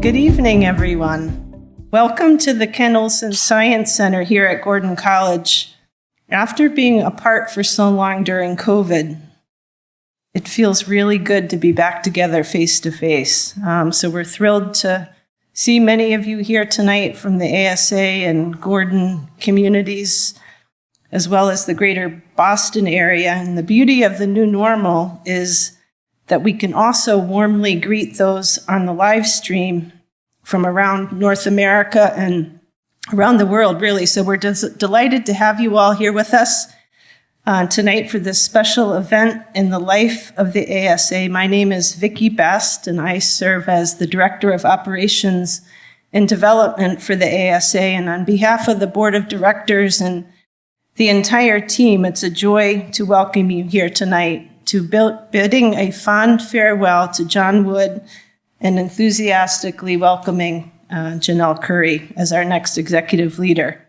Good evening, everyone. Welcome to the Ken Olsen Science Center here at Gordon College. After being apart for so long during COVID, it feels really good to be back together face to face. So we're thrilled to see many of you here tonight from the ASA and Gordon communities, as well as the greater Boston area. And the beauty of the new normal is that we can also warmly greet those on the live stream from around North America and around the world, really. So we're delighted to have you all here with us tonight for this special event in the life of the ASA. My name is Vicki Best, and I serve as the Director of Operations and Development for the ASA. And on behalf of the Board of Directors and the entire team, it's a joy to welcome you here tonight, to bidding a fond farewell to John Wood and enthusiastically welcoming Janel Curry as our next executive leader.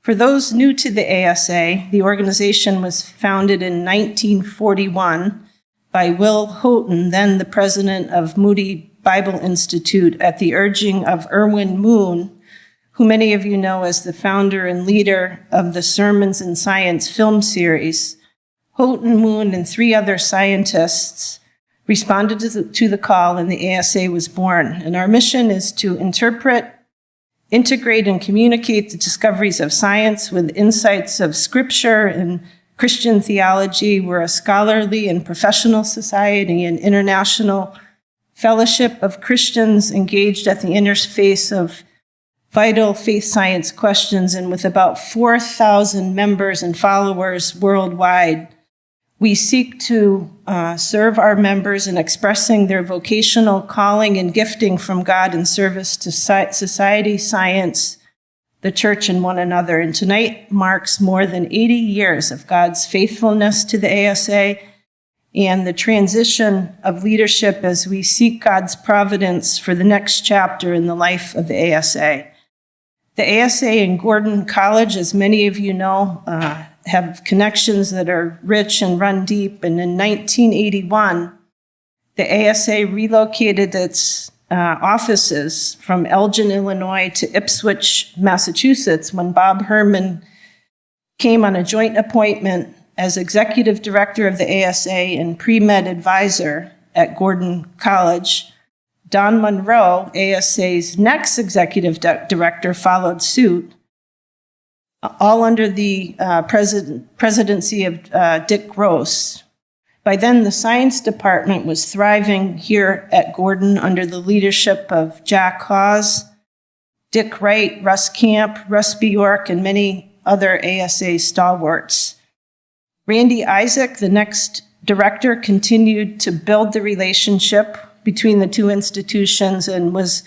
For those new to the ASA, the organization was founded in 1941 by Will Houghton, then the president of Moody Bible Institute, at the urging of Erwin Moon, who many of you know as the founder and leader of the Sermons in Science film series. Houghton, Moon, and 3 other scientists responded to the call, and the ASA was born. And our mission is to interpret, integrate, and communicate the discoveries of science with insights of Scripture and Christian theology. We're a scholarly and professional society and international fellowship of Christians engaged at the interface of vital faith science questions, and with about 4,000 members and followers worldwide, we seek to serve our members in expressing their vocational calling and gifting from God in service to society, science, the church, and one another. And tonight marks more than 80 years of God's faithfulness to the ASA and the transition of leadership as we seek God's providence for the next chapter in the life of the ASA. The ASA and Gordon College, as many of you know, have connections that are rich and run deep. And in 1981, the ASA relocated its offices from Elgin, Illinois to Ipswich, Massachusetts, when Bob Herman came on a joint appointment as executive director of the ASA and pre-med advisor at Gordon College. Don Monroe, ASA's next executive director, followed suit, all under the presidency of Dick Gross. By then, the science department was thriving here at Gordon under the leadership of Jack Hawes, Dick Wright, Russ Camp, Russ Bjork, and many other ASA stalwarts. Randy Isaac, the next director, continued to build the relationship between the two institutions and was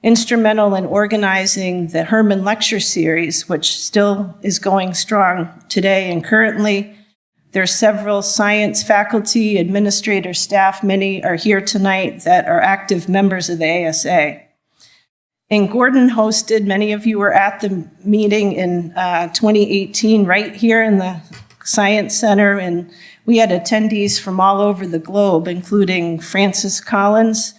instrumental in organizing the Herman Lecture Series, which still is going strong today. And currently, there are several science faculty, administrator, staff, many are here tonight, that are active members of the ASA. And Gordon hosted, many of you were at the meeting in 2018, right here in the Science Center, and we had attendees from all over the globe, including Francis Collins,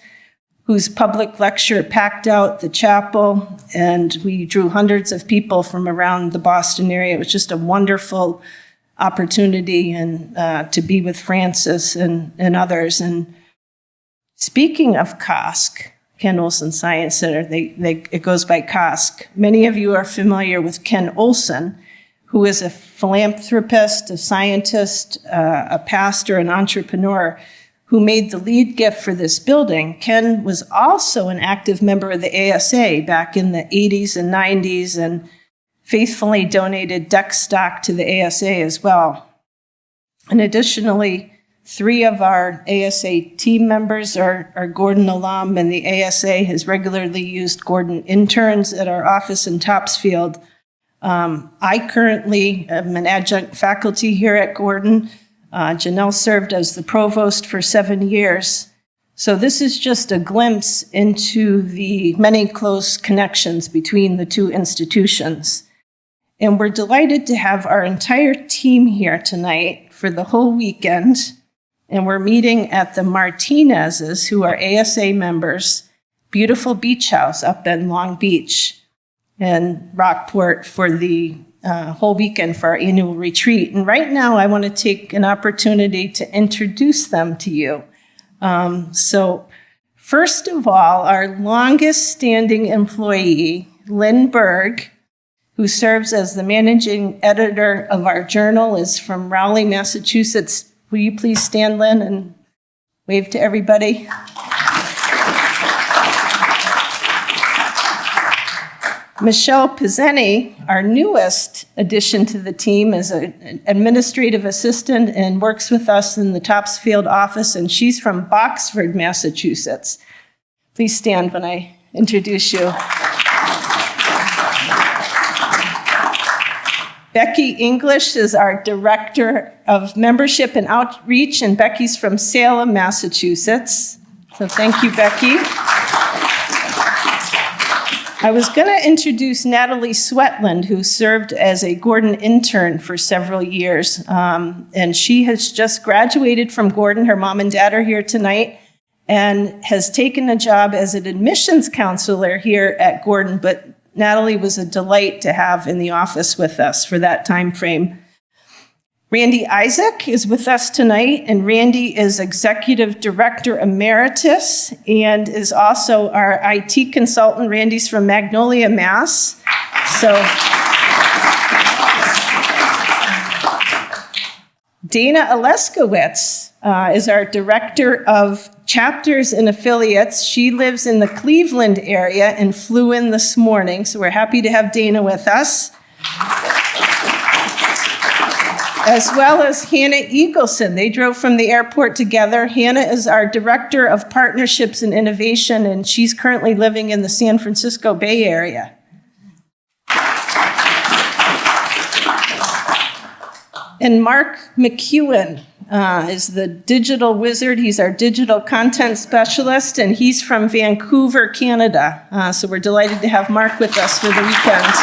whose public lecture packed out the chapel, and we drew hundreds of people from around the Boston area. It was just a wonderful opportunity and to be with Francis and others. And speaking of COSC, Ken Olsen Science Center, it goes by COSC. Many of you are familiar with Ken Olsen, who is a philanthropist, a scientist, a pastor, an entrepreneur, who made the lead gift for this building. Ken was also an active member of the ASA back in the 80s and 90s and faithfully donated deck stock to the ASA as well. And additionally, 3 of our ASA team members are Gordon alum, and the ASA has regularly used Gordon interns at our office in Topsfield. I currently am an adjunct faculty here at Gordon. Janel served as the provost for 7 years. So this is just a glimpse into the many close connections between the two institutions. And we're delighted to have our entire team here tonight for the whole weekend. And we're meeting at the Martinez's, who are ASA members, beautiful beach house up in Long Beach and Rockport for the whole weekend for our annual retreat. And right now, I want to take an opportunity to introduce them to you. So first of all, our longest standing employee, Lynn Berg, who serves as the managing editor of our journal, is from Rowley, Massachusetts. Will you please stand, Lynn, and wave to everybody? Michelle Pizzeni, our newest addition to the team, is an administrative assistant and works with us in the Topsfield office, and she's from Boxford, Massachusetts. Please stand when I introduce you. Becky English is our Director of Membership and Outreach, and Becky's from Salem, Massachusetts. So thank you, Becky. I was going to introduce Natalie Swetland, who served as a Gordon intern for several years, and she has just graduated from Gordon. Her mom and dad are here tonight, and has taken a job as an admissions counselor here at Gordon, but Natalie was a delight to have in the office with us for that time frame. Randy Isaac is with us tonight, and Randy is Executive Director Emeritus and is also our IT consultant. Randy's from Magnolia, Mass. So Dana Oleskowitz is our Director of Chapters and Affiliates. She lives in the Cleveland area and flew in this morning, so we're happy to have Dana with us. As well as Hannah Eagleson. They drove from the airport together. Hannah is our Director of Partnerships and Innovation, and she's currently living in the San Francisco Bay Area. And Mark McEwen is the digital wizard. He's our digital content specialist, and he's from Vancouver, Canada. So we're delighted to have Mark with us for the weekend.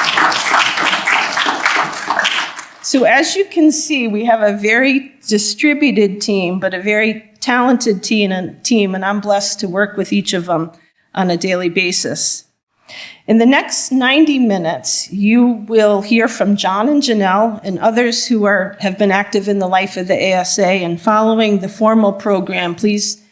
So as you can see, we have a very distributed team, but a very talented team, and I'm blessed to work with each of them on a daily basis. In the next 90 minutes, you will hear from John and Janel and others who have been active in the life of the ASA. And following the formal program, please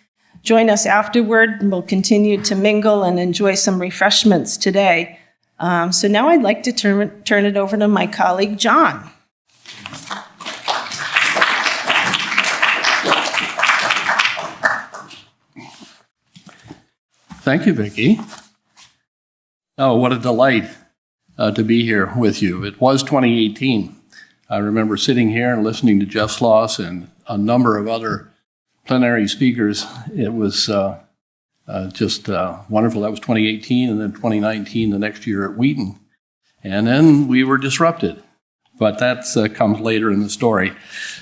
join us afterward, and we'll continue to mingle and enjoy some refreshments today. So now I'd like to turn it over to my colleague, John. Thank you, Vicki. Oh, what a delight to be here with you. It was 2018. I remember sitting here and listening to Jeff Sloss and a number of other plenary speakers. It was just wonderful. That was 2018, and then 2019, the next year at Wheaton. And then we were disrupted. But that comes later in the story.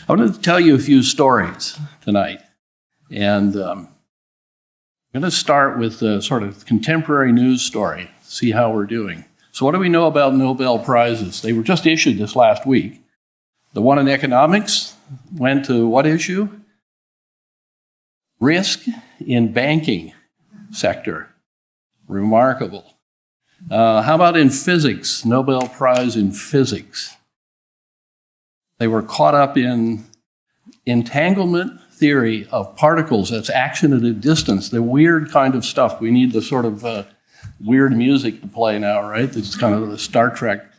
I wanted to tell you a few stories tonight. And I'm going to start with a sort of contemporary news story, see how we're doing. So what do we know about Nobel Prizes? They were just issued this last week. The one in economics went to what issue? Risk in banking sector. Remarkable. How about in physics? Nobel Prize in physics. They were caught up in entanglement theory of particles. That's action at a distance, the weird kind of stuff. We need the sort of weird music to play now, right? It's kind of the Star Trek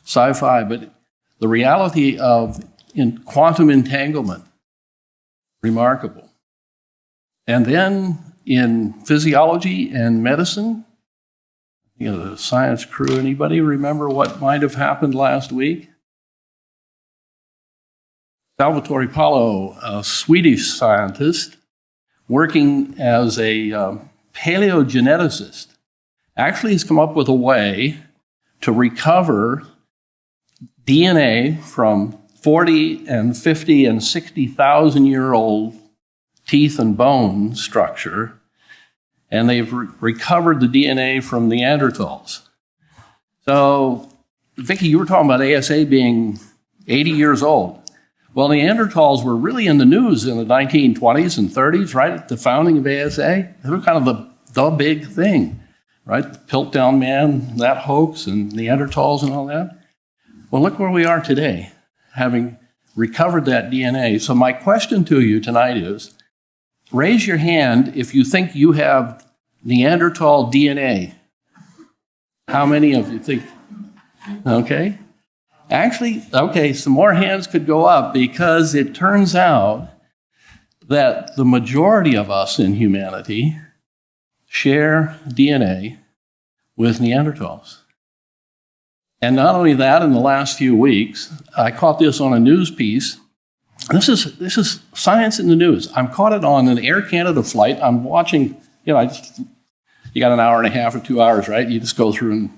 sci-fi, but the reality of quantum entanglement, remarkable. And then in physiology and medicine, the science crew, anybody remember what might have happened last week? Salvatore Palo, a Swedish scientist working as a paleogeneticist, actually has come up with a way to recover DNA from 40 and 50 and 60,000 year old teeth and bone structure, and they've recovered the DNA from Neanderthals. So, Vicki, you were talking about ASA being 80 years old. Well, Neanderthals were really in the news in the 1920s and 30s, right at the founding of ASA. They were kind of the big thing. right? The Piltdown Man, that hoax, and Neanderthals and all that. Well, look where we are today, having recovered that DNA. So my question to you tonight is, raise your hand if you think you have Neanderthal DNA. How many of you think? Okay. Actually, okay, some more hands could go up because it turns out that the majority of us in humanity share DNA with Neanderthals. And not only that, in the last few weeks, I caught this on a news piece. This is science in the news. I'm caught it on an Air Canada flight. I'm watching, you got an hour and a half or 2 hours, right? You just go through and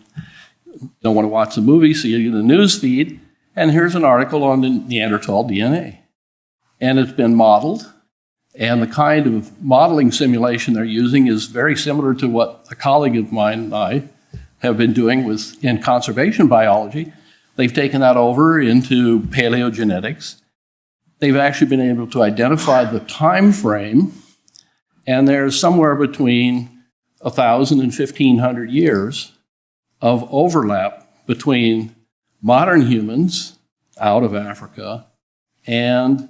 don't want to watch the movie, so you get the news feed, and here's an article on the Neanderthal DNA. And it's been modeled, and the kind of modeling simulation they're using is very similar to what a colleague of mine and I have been doing in conservation biology. They've taken that over into paleogenetics. They've actually been able to identify the time frame, and there's somewhere between 1,000 and 1,500 years of overlap between modern humans out of Africa and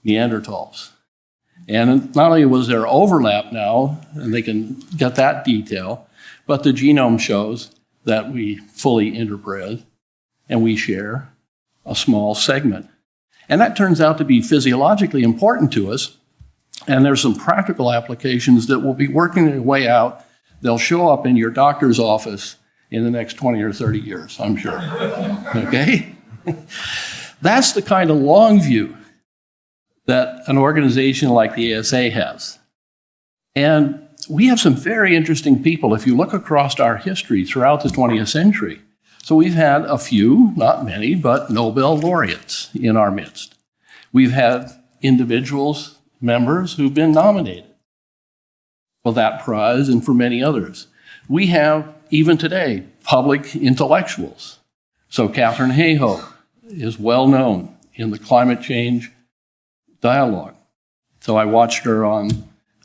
Neanderthals. And not only was there overlap now, and they can get that detail, but the genome shows that we fully interbred and we share a small segment. And that turns out to be physiologically important to us. And there's some practical applications that will be working their way out. They'll show up in your doctor's office in the next 20 or 30 years, I'm sure. Okay? That's the kind of long view that an organization like the ASA has. And we have some very interesting people if you look across our history throughout the 20th century. So we've had a few, not many, but Nobel laureates in our midst. We've had individuals, members who've been nominated for that prize and for many others. We have, even today, public intellectuals. So Katharine Hayhoe is well known in the climate change dialogue. So I watched her on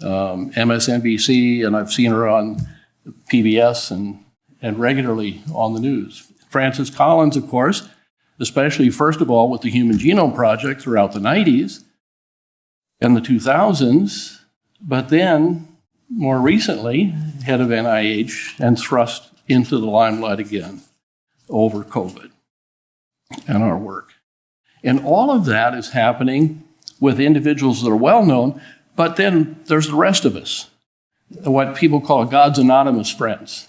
MSNBC, and I've seen her on PBS and regularly on the news. Francis Collins, of course, especially first of all with the Human Genome Project throughout the 90s and the 2000s, but then more recently, head of NIH and thrust into the limelight again over COVID and our work. And all of that is happening with individuals that are well known, but then there's the rest of us, what people call God's anonymous friends.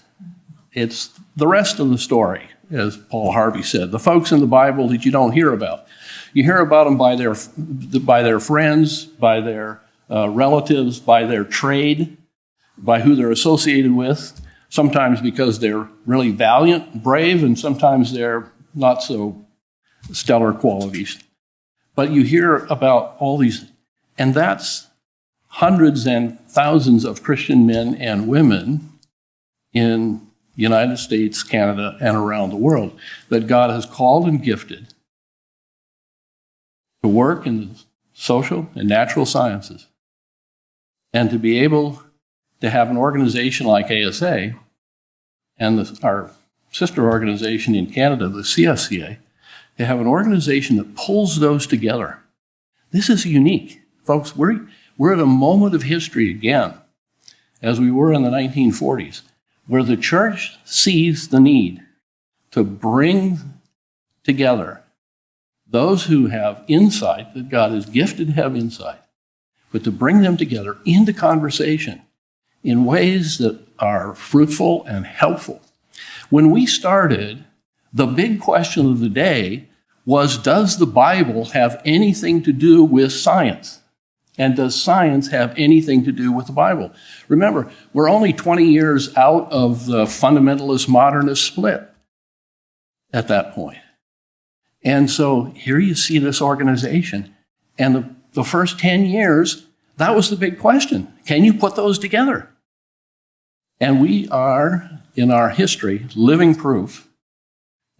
It's the rest of the story, as Paul Harvey said, the folks in the Bible that you don't hear about. You hear about them by their friends, by their relatives, by their trade, by who they're associated with, sometimes because they're really valiant, brave, and sometimes they're not so stellar qualities. But you hear about all these, and that's hundreds and thousands of Christian men and women in the United States, Canada, and around the world that God has called and gifted to work in the social and natural sciences. And to be able to have an organization like ASA and our sister organization in Canada, the CSCA, to have an organization that pulls those together. This is unique. Folks, we're at a moment of history again, as we were in the 1940s, where the church sees the need to bring together those who have insight, that God is gifted to have insight, but to bring them together into conversation in ways that are fruitful and helpful. When we started, the big question of the day was, does the Bible have anything to do with science? And does science have anything to do with the Bible? Remember, we're only 20 years out of the fundamentalist-modernist split at that point. And so here you see this organization, and the first 10 years, that was the big question. Can you put those together? And we are, in our history, living proof,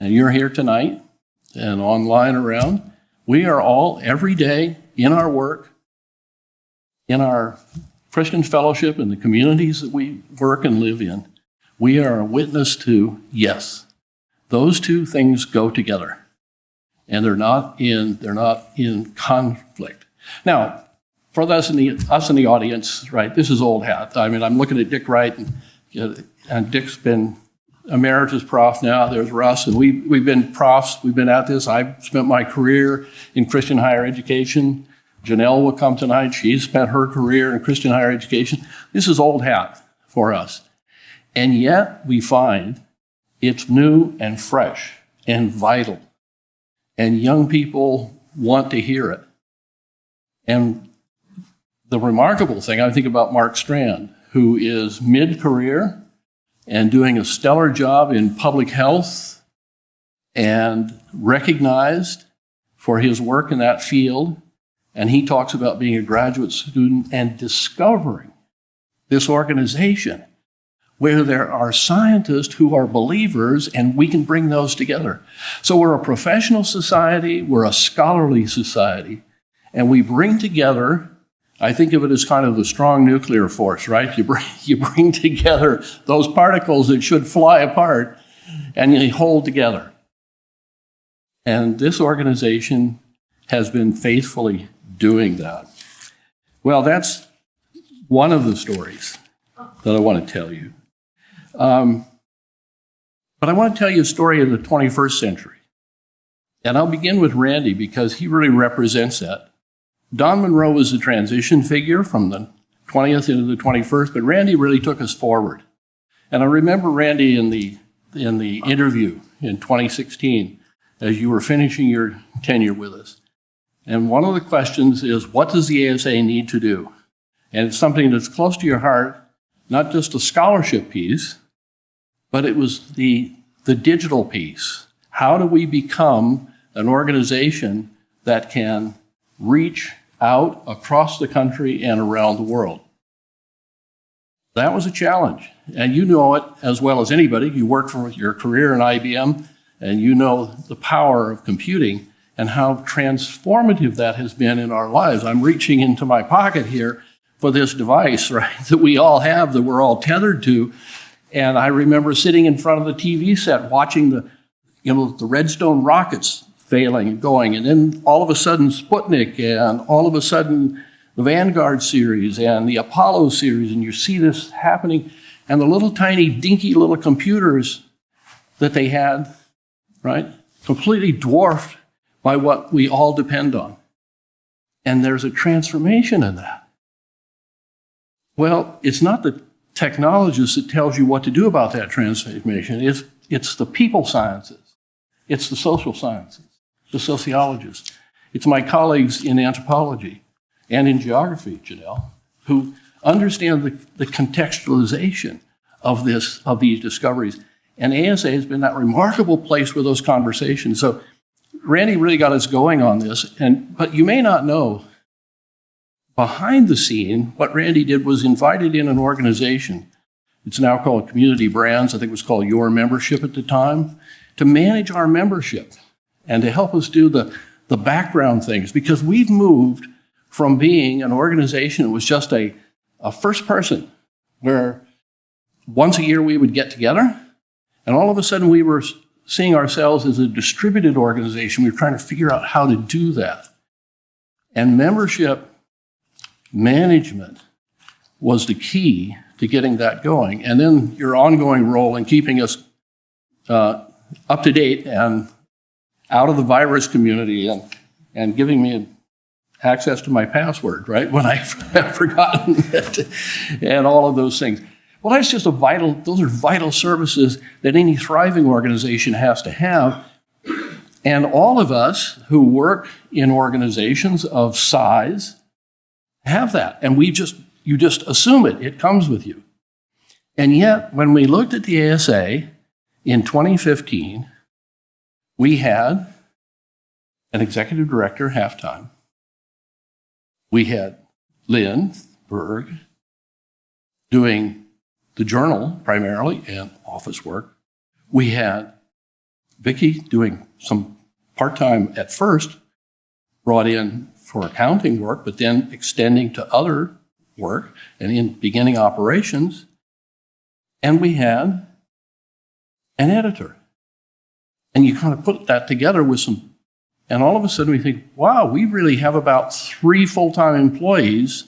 and you're here tonight and online around, we are all, every day, in our work, in our Christian fellowship, in the communities that we work and live in, We are a witness to, yes, those two things go together, and they're not in conflict. Now, for us in the audience, right, this is old hat. I mean, I'm looking at Dick Wright, and Dick's been emeritus prof now. There's Russ, and we've been profs. We've been at this. I've spent my career in Christian higher education. Janel will come tonight. She's spent her career in Christian higher education. This is old hat for us. And yet we find it's new and fresh and vital. And young people want to hear it. And the remarkable thing, I think about Mark Strand, who is mid-career and doing a stellar job in public health and recognized for his work in that field. And he talks about being a graduate student and discovering this organization where there are scientists who are believers, and we can bring those together. So we're a professional society, we're a scholarly society, and we bring together, I think of it as kind of the strong nuclear force, right? You bring together those particles that should fly apart, and you hold together. And this organization has been faithfully doing that. Well, that's one of the stories that I want to tell you. But I want to tell you a story of the 21st century. And I'll begin with Randy because he really represents that. Don Monroe was the transition figure from the 20th into the 21st, but Randy really took us forward. And I remember Randy in the interview in 2016 as you were finishing your tenure with us. And one of the questions is, what does the ASA need to do? And it's something that's close to your heart, not just a scholarship piece, but it was the digital piece. How do we become an organization that can reach out across the country and around the world? That was a challenge. And you know it as well as anybody. You worked for your career in IBM, and you know the power of computing and how transformative that has been in our lives. I'm reaching into my pocket here for this device, right, that we all have, that we're all tethered to. And I remember sitting in front of the TV set watching the Redstone rockets failing and going, and then all of a sudden Sputnik, and all of a sudden the Vanguard series and the Apollo series, and you see this happening, and the little tiny dinky little computers that they had, right, completely dwarfed by what we all depend on. And there's a transformation in that. Well, it's not the technologist that tells you what to do about that transformation. It's the people sciences. It's the social sciences, the sociologists. It's my colleagues in anthropology and in geography, Janel, who understand the contextualization of these discoveries. And ASA has been that remarkable place with those conversations. So Randy really got us going on this, but you may not know, behind the scene, what Randy did was invited in an organization. It's now called Community Brands. I think it was called Your Membership at the time, to manage our membership and to help us do the background things, because we've moved from being an organization that was just a first person, where once a year we would get together, and all of a sudden we were seeing ourselves as a distributed organization. We were trying to figure out how to do that. And membership management was the key to getting that going. And then your ongoing role in keeping us up to date and out of the virus community, and giving me access to my password, right, when I have forgotten it, and all of those things. Well, that's just those are vital services that any thriving organization has to have. And all of us who work in organizations of size have that. And you just assume it comes with you. And yet, when we looked at the ASA in 2015, we had an executive director half-time. We had Lynn Berg doing the journal primarily and office work. We had Vicki doing some part-time at first, brought in for accounting work, but then extending to other work and in beginning operations. and we had an editor. And you kind of put that together with some, and all of a sudden we think, wow, we really have about 3 full-time employees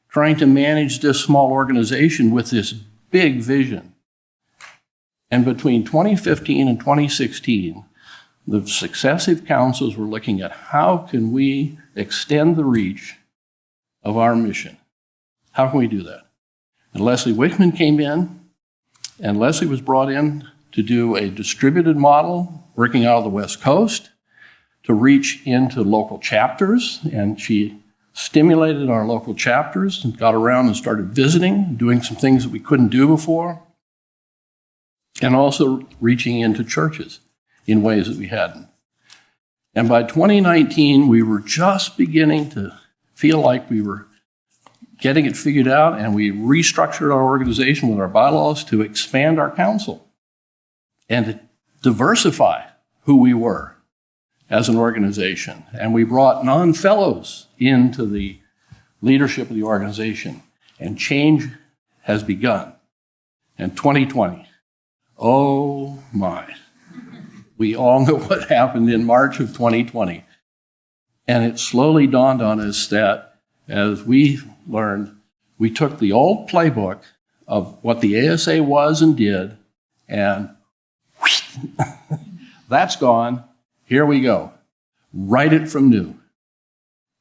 trying to manage this small organization with this big vision. And between 2015 and 2016, the successive councils were looking at how can we extend the reach of our mission? How can we do that? And Leslie Wickman came in, and Leslie was brought in to do a distributed model working out of the West Coast to reach into local chapters, and she stimulated our local chapters and got around and started visiting, doing some things that we couldn't do before, and also reaching into churches in ways that we hadn't. And by 2019, we were just beginning to feel like we were getting it figured out, and we restructured our organization with our bylaws to expand our council and to diversify who we were as an organization. And we brought non-fellows into the leadership of the organization, and change has begun. And 2020, oh my. We all know what happened in March of 2020. And it slowly dawned on us that as we learned, we took the old playbook of what the ASA was and did, and that's gone. Here we go. Write it from new.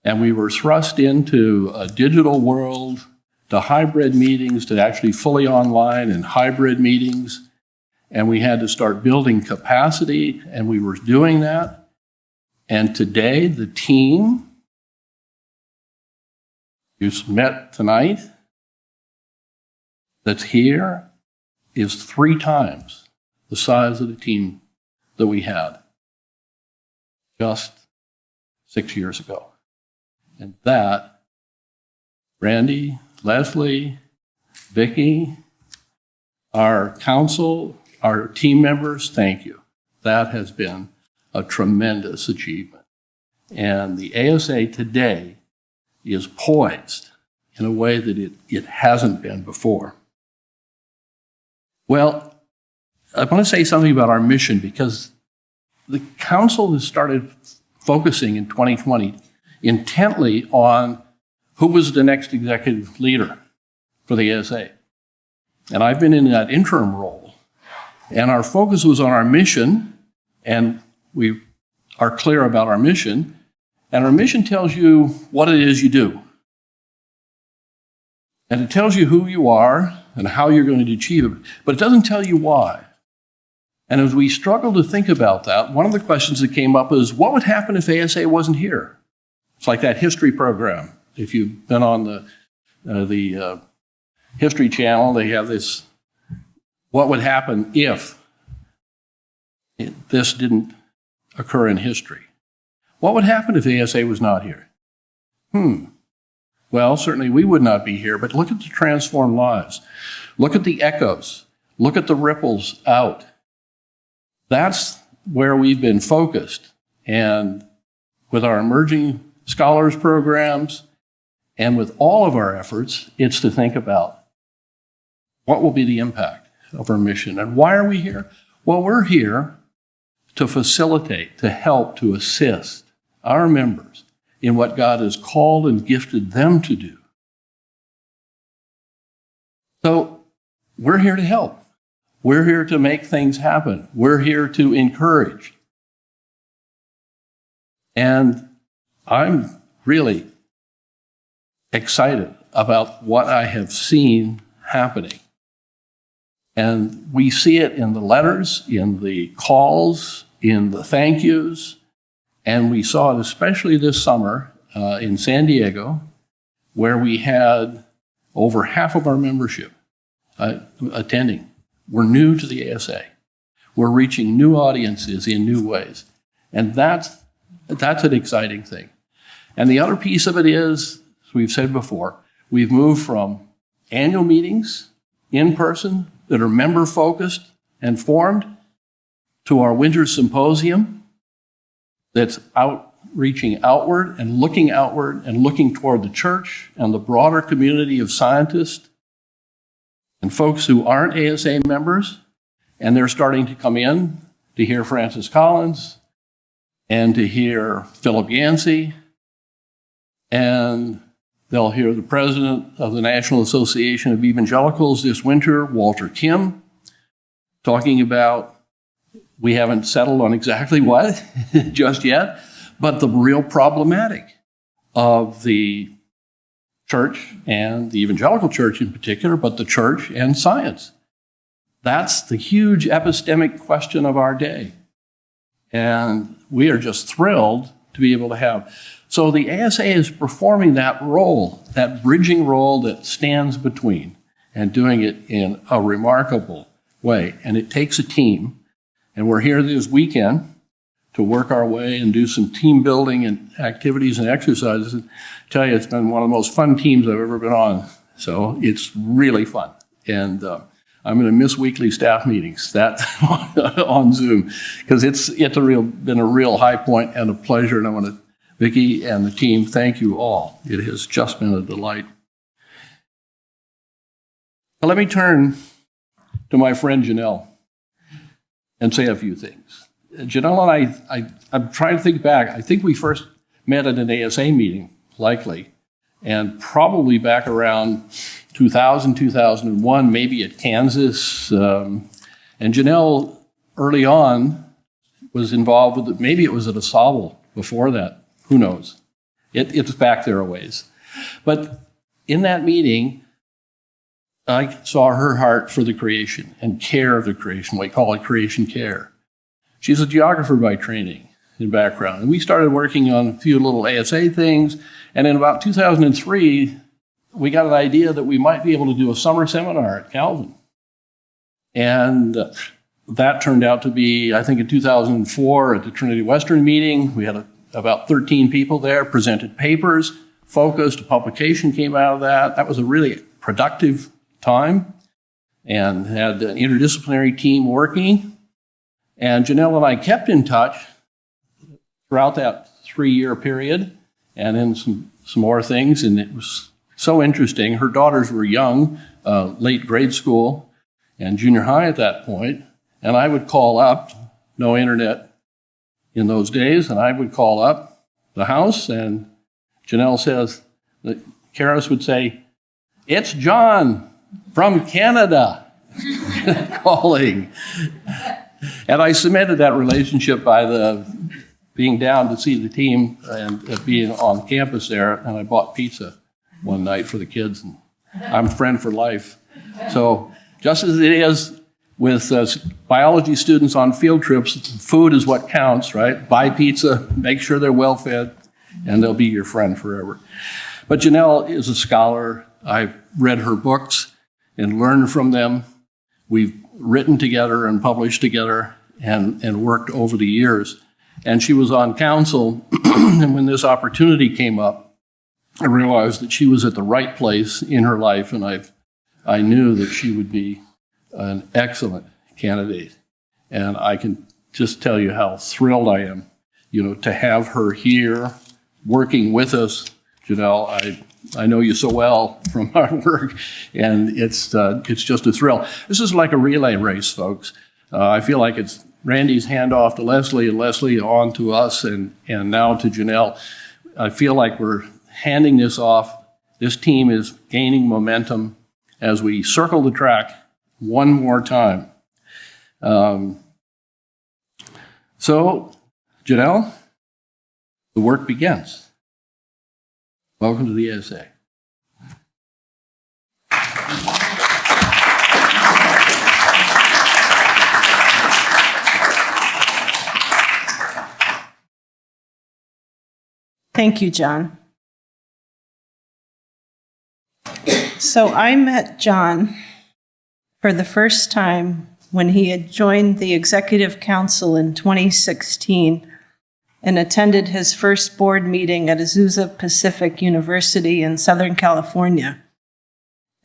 And we were thrust into a digital world, to hybrid meetings, to actually fully online and hybrid meetings. And we had to start building capacity, and we were doing that. And today, the team who's met tonight that's here is 3 times the size of the team that we had just 6 years ago. And that, Randy, Leslie, Vicki, our council, our team members, thank you. That has been a tremendous achievement. And the ASA today is poised in a way that it hasn't been before. Well, I want to say something about our mission, because the council has started focusing in 2020 intently on who was the next executive leader for the ASA. And I've been in that interim role. And our focus was on our mission, and we are clear about our mission. And our mission tells you what it is you do. And it tells you who you are and how you're going to achieve it, but it doesn't tell you why. And as we struggle to think about that, one of the questions that came up is, what would happen if ASA wasn't here? It's like that history program. If you've been on the History Channel, they have this, what would happen if this didn't occur in history? What would happen if ASA was not here? Well, certainly we would not be here, but look at the transformed lives. Look at the echoes. Look at the ripples out. That's where we've been focused. And with our emerging scholars programs and with all of our efforts, it's to think about what will be the impact of our mission. And why are we here? Well, we're here to facilitate, to help, to assist our members in what God has called and gifted them to do. So we're here to help. We're here to make things happen. We're here to encourage. And I'm really excited about what I have seen happening. And we see it in the letters, in the calls, in the thank yous. And we saw it especially this summer in San Diego, where we had over half of our membership attending. We're new to the ASA. We're reaching new audiences in new ways. And that's an exciting thing. And the other piece of it is, as we've said before, we've moved from annual meetings in person that are member-focused and formed to our winter symposium that's outreaching outward and looking toward the church and the broader community of scientists. and folks who aren't ASA members, and they're starting to come in to hear Francis Collins and to hear Philip Yancey, and they'll hear the president of the National Association of Evangelicals this winter, Walter Kim, talking about, we haven't settled on exactly what just yet, but the real problematic of the church and the evangelical church in particular, but the church and science. That's the huge epistemic question of our day. And we are just thrilled to be able to have. So the ASA is performing that role, that bridging role that stands between, and doing it in a remarkable way. And it takes a team. And we're here this weekend to work our way and do some team building and activities and exercises. And I tell you, it's been one of the most fun teams I've ever been on. So it's really fun. And I'm going to miss weekly staff meetings on Zoom, because it's been a real high point and a pleasure. And I want to, Vicki and the team, thank you all. It has just been a delight. Now let me turn to my friend Janel and say a few things. Janel and I'm trying to think back. I think we first met at an ASA meeting, likely, and probably back around 2000, 2001, maybe at Kansas. And Janel, early on, was involved with it. Maybe it was at ASA before that. Who knows? It's back there a ways. But in that meeting, I saw her heart for the creation and care of the creation. We call it creation care. She's a geographer by training and background. And we started working on a few little ASA things. And in about 2003, we got an idea that we might be able to do a summer seminar at Calvin. And that turned out to be, I think in 2004 at the Trinity Western meeting, we had about 13 people there, presented papers, focused, a publication came out of that. That was a really productive time, and had an interdisciplinary team working. And Janel and I kept in touch throughout that 3-year period, and then some more things, and it was so interesting. Her daughters were young, late grade school and junior high at that point, and I would call up, no internet in those days, and I would call up the house, and Janel says, that Karis would say, "It's John from Canada calling." And I cemented that relationship by being down to see the team and being on campus there, and I bought pizza one night for the kids, and I'm friend for life. So just as it is with biology students on field trips, food is what counts, right? Buy pizza, make sure they're well fed, and they'll be your friend forever. But Janel is a scholar. I've read her books and learned from them. We've written together and published together and worked over the years. And she was on council, and when this opportunity came up, I realized that she was at the right place in her life, and I knew that she would be an excellent candidate. And I can just tell you how thrilled I am, to have her here working with us. Janel, I know you so well from our work, and it's just a thrill. This is like a relay race, folks. I feel like it's Randy's handoff to Leslie, and Leslie on to us, and now to Janel. I feel like we're handing this off. This team is gaining momentum as we circle the track one more time. So, Janel, the work begins. Welcome to the ASA. Thank you, John. So I met John for the first time when he had joined the Executive Council in 2016 and attended his first board meeting at Azusa Pacific University in Southern California.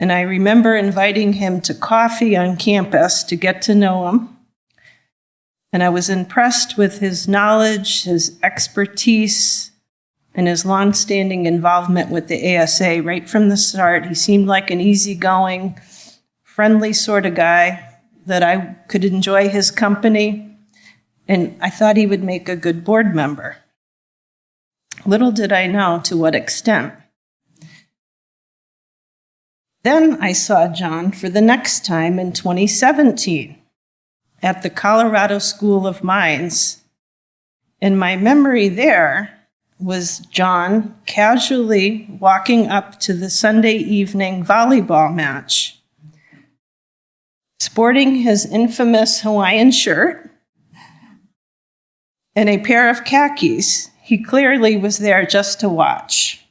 And I remember inviting him to coffee on campus to get to know him. And I was impressed with his knowledge, his expertise, and his longstanding involvement with the ASA right from the start. He seemed like an easygoing, friendly sort of guy, that I could enjoy his company, and I thought he would make a good board member. Little did I know to what extent. Then I saw John for the next time in 2017 at the Colorado School of Mines. And my memory there was John casually walking up to the Sunday evening volleyball match, sporting his infamous Hawaiian shirt and a pair of khakis. He clearly was there just to watch.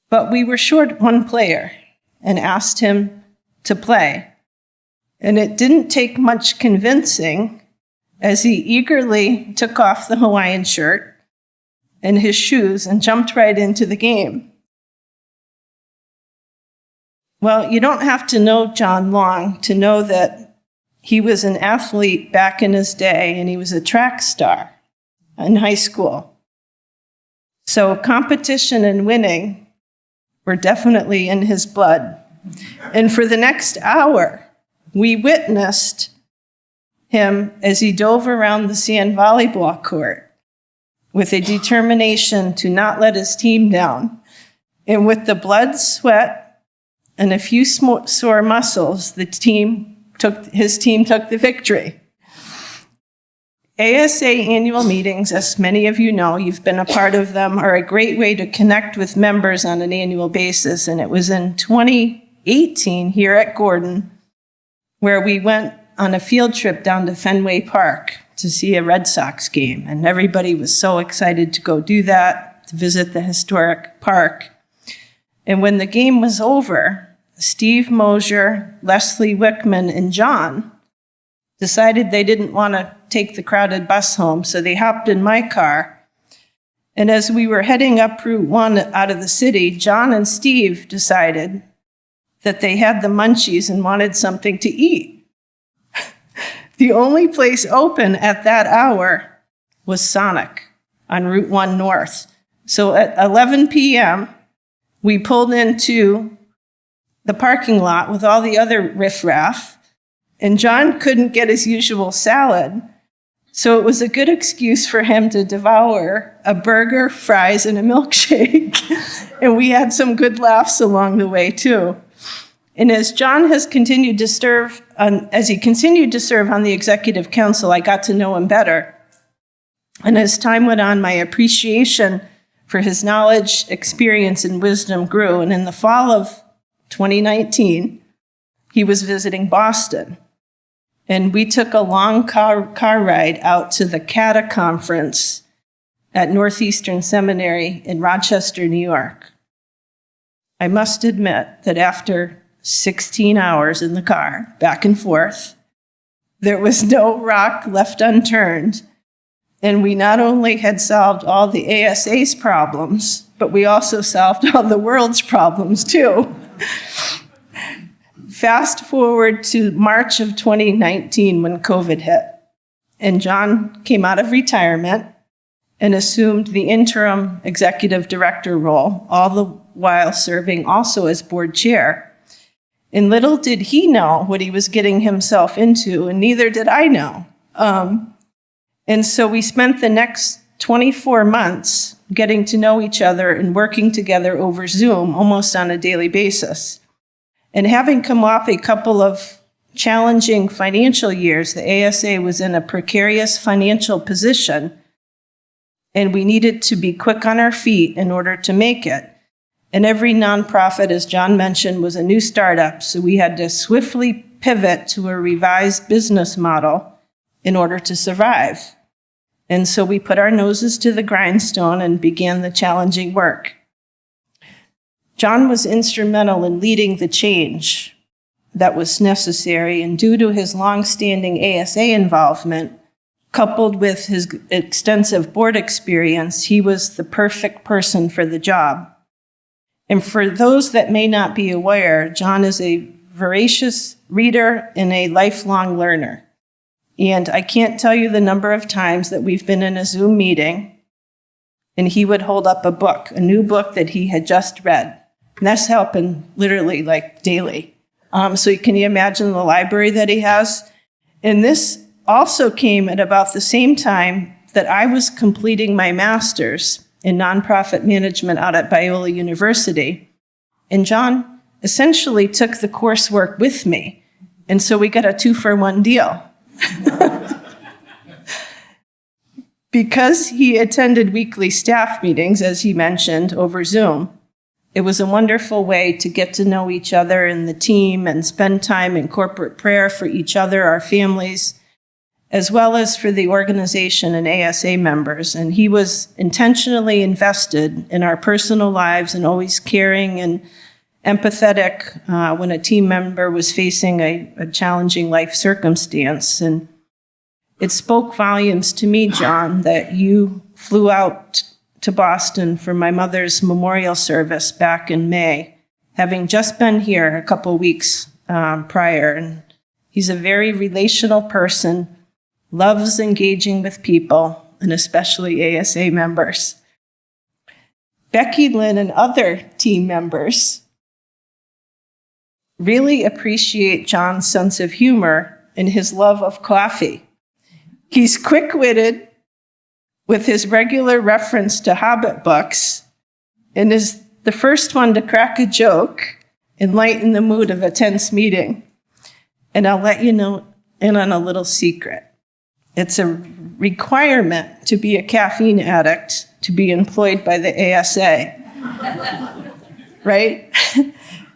But we were short one player and asked him to play. And it didn't take much convincing as he eagerly took off the Hawaiian shirt and his shoes and jumped right into the game. Well, you don't have to know John long to know that he was an athlete back in his day, and he was a track star in high school. So competition and winning were definitely in his blood. And for the next hour, we witnessed him as he dove around the sand volleyball court with a determination to not let his team down. And with the blood, sweat, and a few sore muscles, his team took the victory. ASA annual meetings, as many of you know, you've been a part of them, are a great way to connect with members on an annual basis. And it was in 2018 here at Gordon where we went on a field trip down to Fenway Park to see a Red Sox game. And everybody was so excited to go do that, to visit the historic park. And when the game was over, Steve Mosier, Leslie Wickman, and John decided they didn't want to take the crowded bus home, so they hopped in my car. And as we were heading up Route 1 out of the city, John and Steve decided that they had the munchies and wanted something to eat. The only place open at that hour was Sonic on Route 1 North. So at 11 p.m., we pulled into the parking lot with all the other riffraff, and John couldn't get his usual salad, so it was a good excuse for him to devour a burger, fries, and a milkshake. And we had some good laughs along the way, too. And as John has continued to serve, on the executive council, I got to know him better. And as time went on, my appreciation for his knowledge, experience, and wisdom grew. And in the fall of 2019, he was visiting Boston. And we took a long car ride out to the CATA conference at Northeastern Seminary in Rochester, New York. I must admit that after 16 hours in the car, back and forth, there was no rock left unturned. And we not only had solved all the ASA's problems, but we also solved all the world's problems too. Fast forward to March of 2019 when COVID hit, and John came out of retirement and assumed the interim executive director role, all the while serving also as board chair. And little did he know what he was getting himself into, and neither did I know. And so we spent the next 24 months getting to know each other and working together over Zoom almost on a daily basis. And having come off a couple of challenging financial years, the ASA was in a precarious financial position, and we needed to be quick on our feet in order to make it. And every nonprofit, as John mentioned, was a new startup, so we had to swiftly pivot to a revised business model in order to survive. And so we put our noses to the grindstone and began the challenging work. John was instrumental in leading the change that was necessary, and due to his long-standing ASA involvement, coupled with his extensive board experience, he was the perfect person for the job. And for those that may not be aware, John is a voracious reader and a lifelong learner. And I can't tell you the number of times that we've been in a Zoom meeting, and he would hold up a book, a new book that he had just read. And that's happened literally like daily. So can you imagine the library that he has? And this also came at about the same time that I was completing my master's in nonprofit management out at Biola University. And John essentially took the coursework with me. And so we got a 2-for-1 deal. Because he attended weekly staff meetings, as he mentioned, over Zoom, it was a wonderful way to get to know each other and the team and spend time in corporate prayer for each other, our families, as well as for the organization and ASA members. And he was intentionally invested in our personal lives and always caring and empathetic when a team member was facing a challenging life circumstance. And it spoke volumes to me, John, that you flew out to Boston for my mother's memorial service back in May, having just been here a couple weeks prior. And he's a very relational person, loves engaging with people, and especially ASA members. Becky, Lynn, and other team members really appreciate John's sense of humor and his love of coffee. He's quick-witted with his regular reference to Hobbit books and is the first one to crack a joke and lighten the mood of a tense meeting. And I'll let you know in on a little secret. It's a requirement to be a caffeine addict to be employed by the ASA. Right?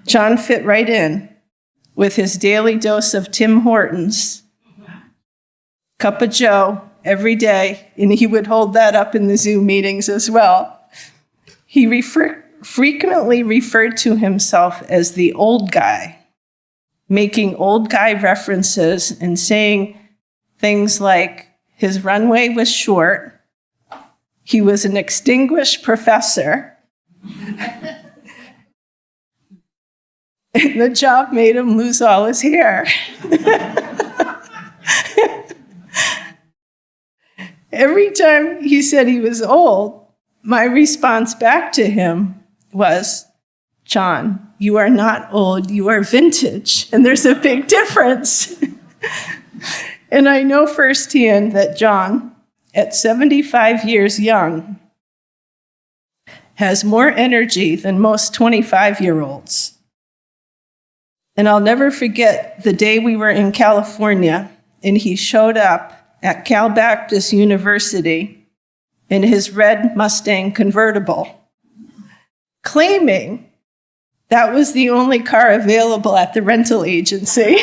John fit right in with his daily dose of Tim Hortons, cup of Joe every day, and he would hold that up in the Zoom meetings as well. He frequently referred to himself as the old guy, making old guy references and saying things like his runway was short, he was an extinguished professor, and the job made him lose all his hair. Every time he said he was old, my response back to him was, John, you are not old, you are vintage, and there's a big difference. And I know firsthand that John, at 75 years young, has more energy than most 25-year-olds. And I'll never forget the day we were in California and he showed up at Cal Baptist University in his red Mustang convertible, claiming that was the only car available at the rental agency.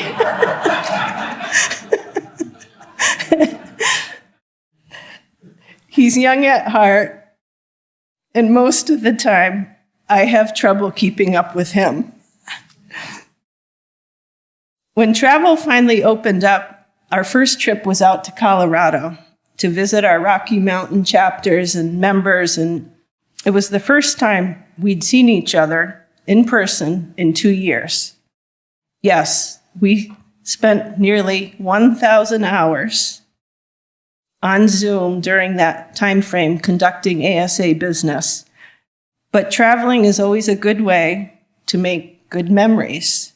He's young at heart, and most of the time, I have trouble keeping up with him. When travel finally opened up, our first trip was out to Colorado to visit our Rocky Mountain chapters and members, and it was the first time we'd seen each other in person in 2 years. Yes, we spent nearly 1,000 hours on Zoom during that time frame conducting ASA business. But traveling is always a good way to make good memories.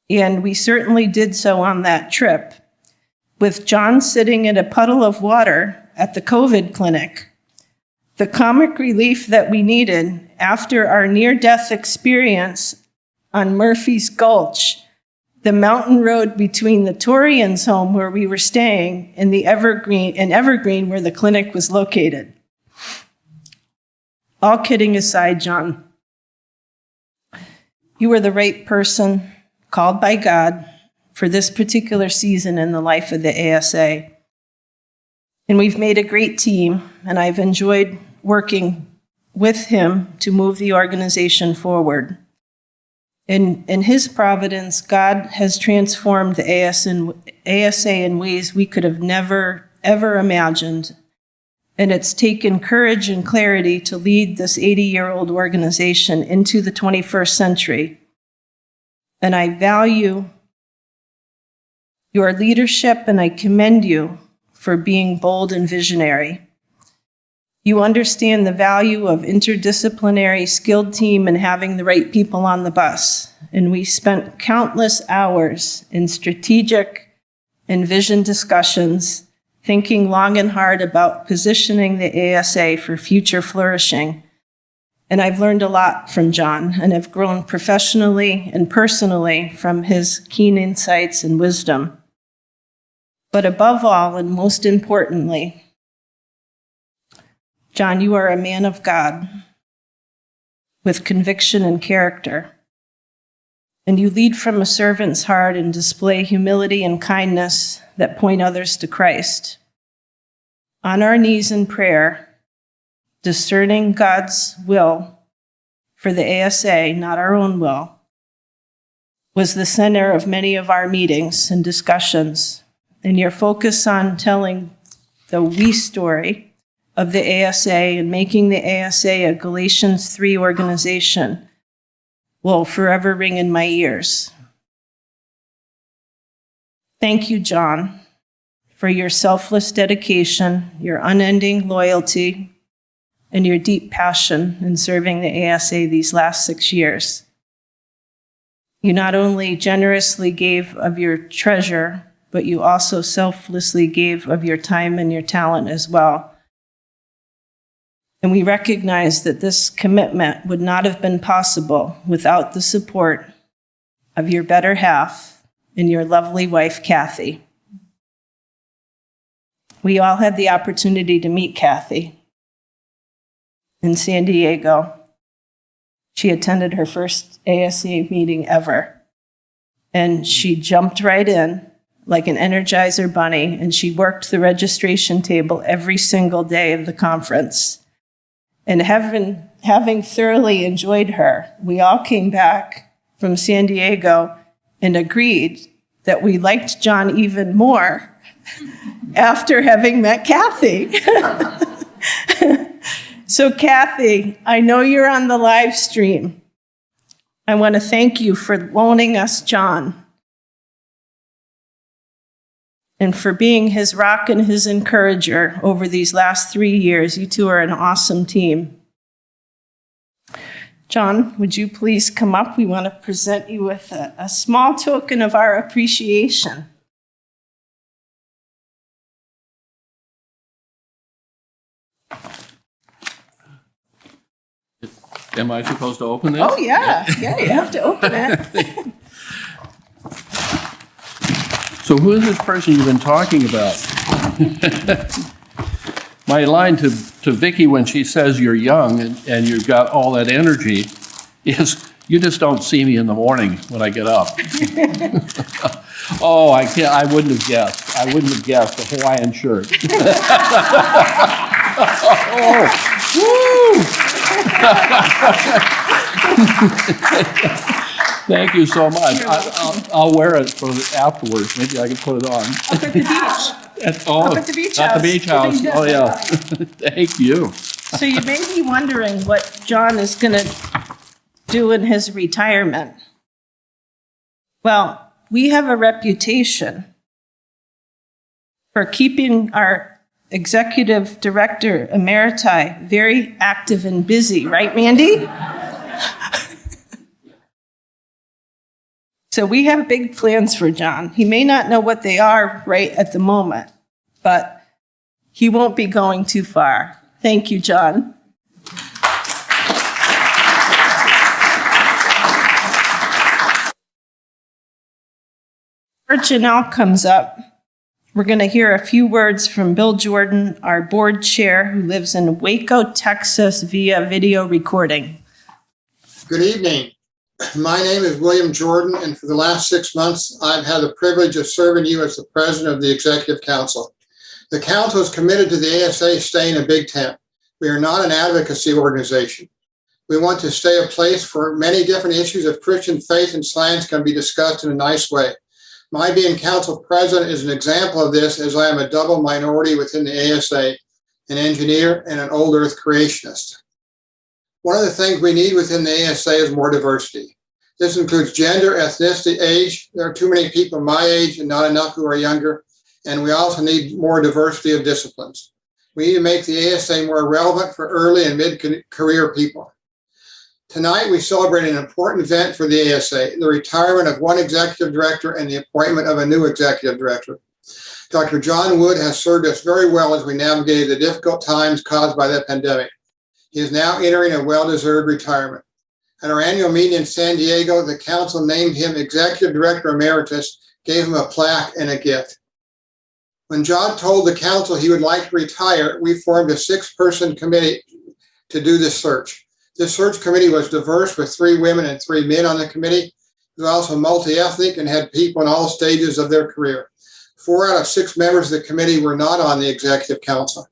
And we certainly did so on that trip, with John sitting in a puddle of water at the COVID clinic. The comic relief that we needed after our near-death experience on Murphy's Gulch, the mountain road between the Torians' home where we were staying and Evergreen where the clinic was located. All kidding aside, John, you were the right person called by God for this particular season in the life of the ASA. And we've made a great team, and I've enjoyed working with him to move the organization forward. In his providence, God has transformed the ASA in ways we could have never, ever imagined. And it's taken courage and clarity to lead this 80-year-old organization into the 21st century. And I value your leadership, and I commend you for being bold and visionary. You understand the value of interdisciplinary skilled team and having the right people on the bus. And we spent countless hours in strategic and vision discussions, thinking long and hard about positioning the ASA for future flourishing. And I've learned a lot from John and have grown professionally and personally from his keen insights and wisdom. But above all, and most importantly, John, you are a man of God with conviction and character, and you lead from a servant's heart and display humility and kindness that point others to Christ. On our knees in prayer, discerning God's will for the ASA, not our own will, was the center of many of our meetings and discussions, and your focus on telling the we story of the ASA and making the ASA a Galatians 3 organization will forever ring in my ears. Thank you, John, for your selfless dedication, your unending loyalty, and your deep passion in serving the ASA these last 6 years. You not only generously gave of your treasure, but you also selflessly gave of your time and your talent as well. And we recognize that this commitment would not have been possible without the support of your better half and your lovely wife, Kathy. We all had the opportunity to meet Kathy in San Diego. She attended her first ASA meeting ever, and she jumped right in like an Energizer bunny, and she worked the registration table every single day of the conference. And having thoroughly enjoyed her, we all came back from San Diego and agreed that we liked John even more after having met Kathy. So Kathy, I know you're on the live stream. I want to thank you for loaning us John and for being his rock and his encourager over these last 3 years. You two are an awesome team. John, would you please come up? We want to present you with a small token of our appreciation. Am I supposed to open this? Oh, yeah. Yeah, you have to open it. So who is this person you've been talking about? My line to Vicki when she says you're young and you've got all that energy is, you just don't see me in the morning when I get up. Oh, I wouldn't have guessed. I wouldn't have guessed a Hawaiian shirt. Oh, woo! Thank you so much. I'll wear it for afterwards. Maybe I can put it on. Up at the beach. Up at the beach at house. the beach house. Oh, yeah. Thank you. So you may be wondering what John is going to do in his retirement. Well, we have a reputation for keeping our executive director emeriti very active and busy, right, Mandy? So we have big plans for John. He may not know what they are right at the moment, but he won't be going too far. Thank you, John. Before Janel comes up, we're going to hear a few words from Bill Jordan, our board chair, who lives in Waco, Texas, via video recording. Good evening. My name is William Jordan, and for the last 6 months, I've had the privilege of serving you as the president of the Executive Council. The Council is committed to the ASA staying a big tent. We are not an advocacy organization. We want to stay a place for many different issues of Christian faith and science can be discussed in a nice way. My being council president is an example of this, as I am a double minority within the ASA, an engineer and an old earth creationist. One of the things we need within the ASA is more diversity. This includes gender, ethnicity, age. There are too many people my age and not enough who are younger. And we also need more diversity of disciplines. We need to make the ASA more relevant for early and mid-career people. Tonight, we celebrate an important event for the ASA, the retirement of one executive director and the appointment of a new executive director. Dr. John Wood has served us very well as we navigated the difficult times caused by the pandemic. He is now entering a well-deserved retirement. At our annual meeting in San Diego, the council named him Executive Director Emeritus, gave him a plaque and a gift. When John told the council he would like to retire, we formed a 6-person committee to do this search. This search committee was diverse with 3 women and 3 men on the committee. It was also multi-ethnic and had people in all stages of their career. 4 out of 6 members of the committee were not on the executive council.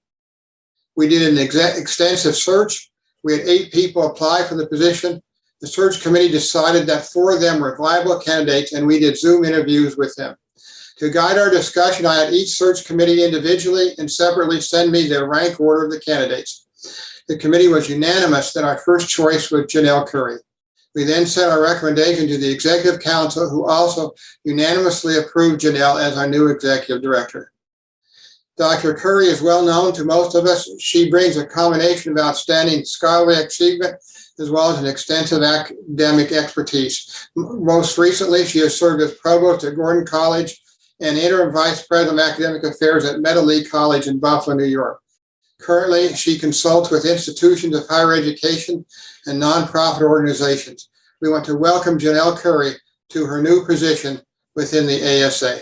We did an extensive search. We had 8 people apply for the position. The search committee decided that 4 of them were viable candidates, and we did Zoom interviews with them. To guide our discussion, I had each search committee individually and separately send me the rank order of the candidates. The committee was unanimous that our first choice was Janel Curry. We then sent our recommendation to the Executive Council, who also unanimously approved Janel as our new Executive Director. Dr. Curry is well known to most of us. She brings a combination of outstanding scholarly achievement as well as an extensive academic expertise. Most recently, she has served as Provost at Gordon College and Interim Vice President of Academic Affairs at Meadowlee College in Buffalo, New York. Currently, she consults with institutions of higher education and nonprofit organizations. We want to welcome Janel Curry to her new position within the ASA.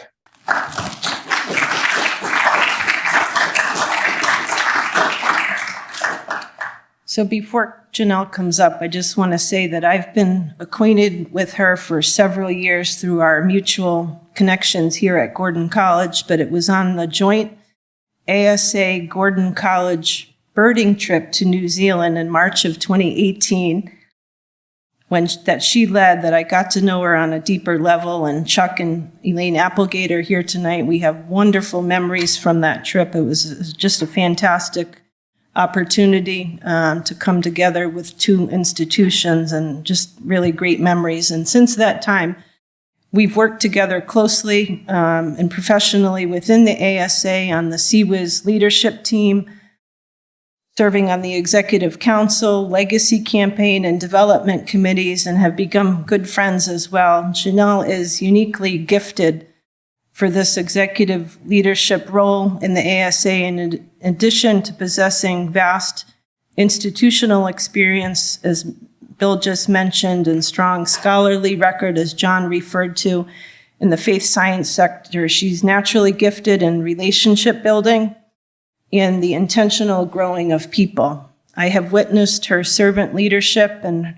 So before Janel comes up, I just want to say that I've been acquainted with her for several years through our mutual connections here at Gordon College, but it was on the joint ASA Gordon College birding trip to New Zealand in March of 2018 that she led that I got to know her on a deeper level. And Chuck and Elaine Applegate are here tonight. We have wonderful memories from that trip. It was just a fantastic opportunity to come together with 2 institutions and just really great memories. And since that time, we've worked together closely and professionally within the ASA on the CWIS leadership team, serving on the Executive Council, Legacy Campaign, and Development Committees, and have become good friends as well. Janel is uniquely gifted for this executive leadership role in the ASA, in addition to possessing vast institutional experience, as Bill just mentioned, and strong scholarly record, as John referred to, in the faith science sector. She's naturally gifted in relationship building and the intentional growing of people. I have witnessed her servant leadership and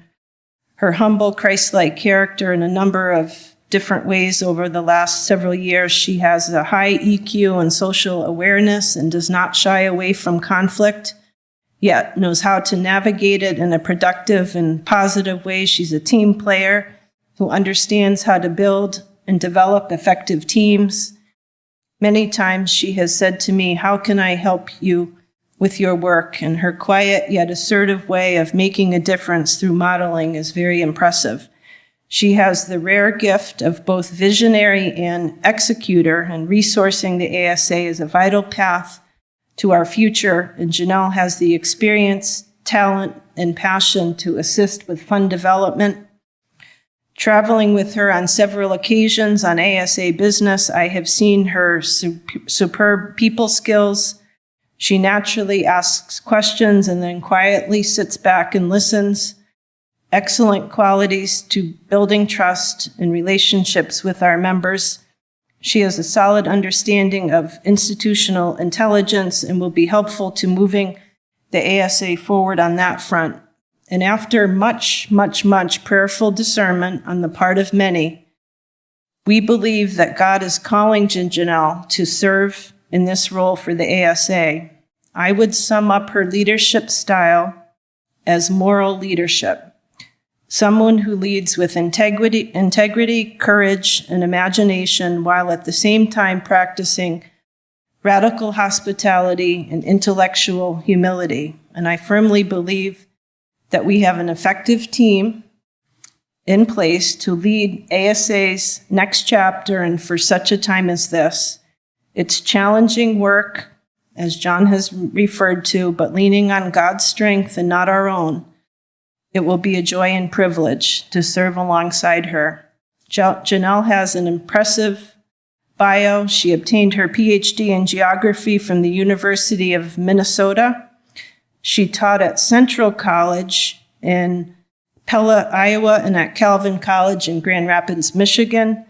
her humble Christ-like character in a number of different ways over the last several years. She has a high EQ and social awareness and does not shy away from conflict, yet knows how to navigate it in a productive and positive way. She's a team player who understands how to build and develop effective teams. Many times she has said to me, "How can I help you with your work?" And her quiet yet assertive way of making a difference through modeling is very impressive. She has the rare gift of both visionary and executor, and resourcing the ASA is a vital path to our future, and Janel has the experience, talent, and passion to assist with fund development. Traveling with her on several occasions on ASA business, I have seen her superb people skills. She naturally asks questions and then quietly sits back and listens. Excellent qualities to building trust and relationships with our members. She has a solid understanding of institutional intelligence and will be helpful to moving the ASA forward on that front. And after much prayerful discernment on the part of many, we believe that God is calling Janel to serve in this role for the ASA. I would sum up her leadership style as moral leadership. Someone who leads with integrity, courage, and imagination, while at the same time practicing radical hospitality and intellectual humility. And I firmly believe that we have an effective team in place to lead ASA's next chapter, and for such a time as this. It's challenging work, as John has referred to, but leaning on God's strength and not our own. It will be a joy and privilege to serve alongside her. Janel has an impressive bio. She obtained her PhD in geography from the University of Minnesota. She taught at Central College in Pella, Iowa, and at Calvin College in Grand Rapids, Michigan,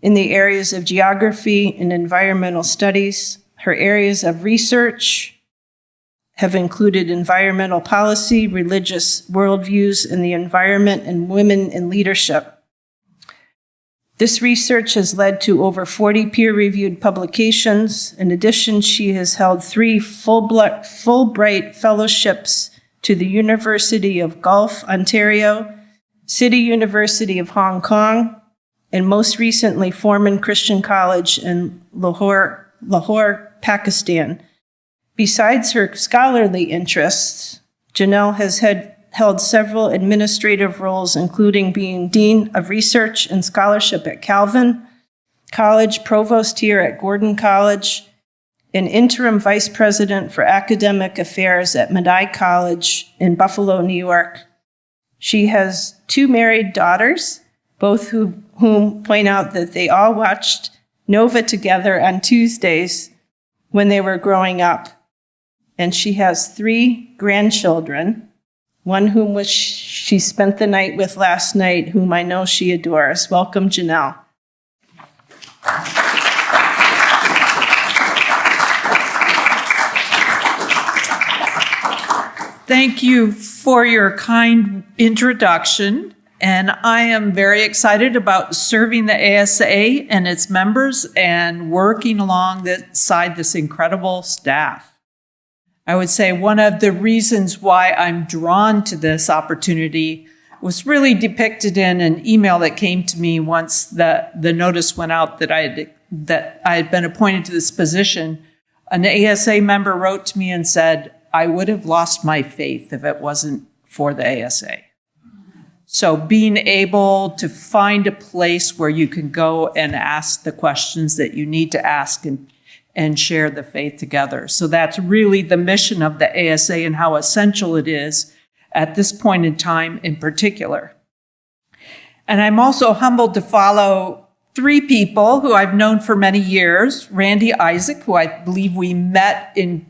in the areas of geography and environmental studies. Her areas of research have included environmental policy, religious worldviews in the environment, and women in leadership. This research has led to over 40 peer-reviewed publications. In addition, she has held 3 Fulbright fellowships to the University of Gulf, Ontario, City University of Hong Kong, and most recently Foreman Christian College in Lahore, Pakistan. Besides her scholarly interests, Janel has held several administrative roles, including being Dean of Research and Scholarship at Calvin College, Provost here at Gordon College, and Interim Vice President for Academic Affairs at Meday College in Buffalo, New York. She has 2 married daughters, both whom point out that they all watched Nova together on Tuesdays when they were growing up. And she has 3 grandchildren, one whom she spent the night with last night, whom I know she adores. Welcome, Janel. Thank you for your kind introduction. And I am very excited about serving the ASA and its members and working alongside this incredible staff. I would say one of the reasons why I'm drawn to this opportunity was really depicted in an email that came to me once the notice went out that I had been appointed to this position. An ASA member wrote to me and said, "I would have lost my faith if it wasn't for the ASA." So being able to find a place where you can go and ask the questions that you need to ask and share the faith together. So that's really the mission of the ASA and how essential it is at this point in time in particular. And I'm also humbled to follow 3 people who I've known for many years. Randy Isaac, who I believe we met in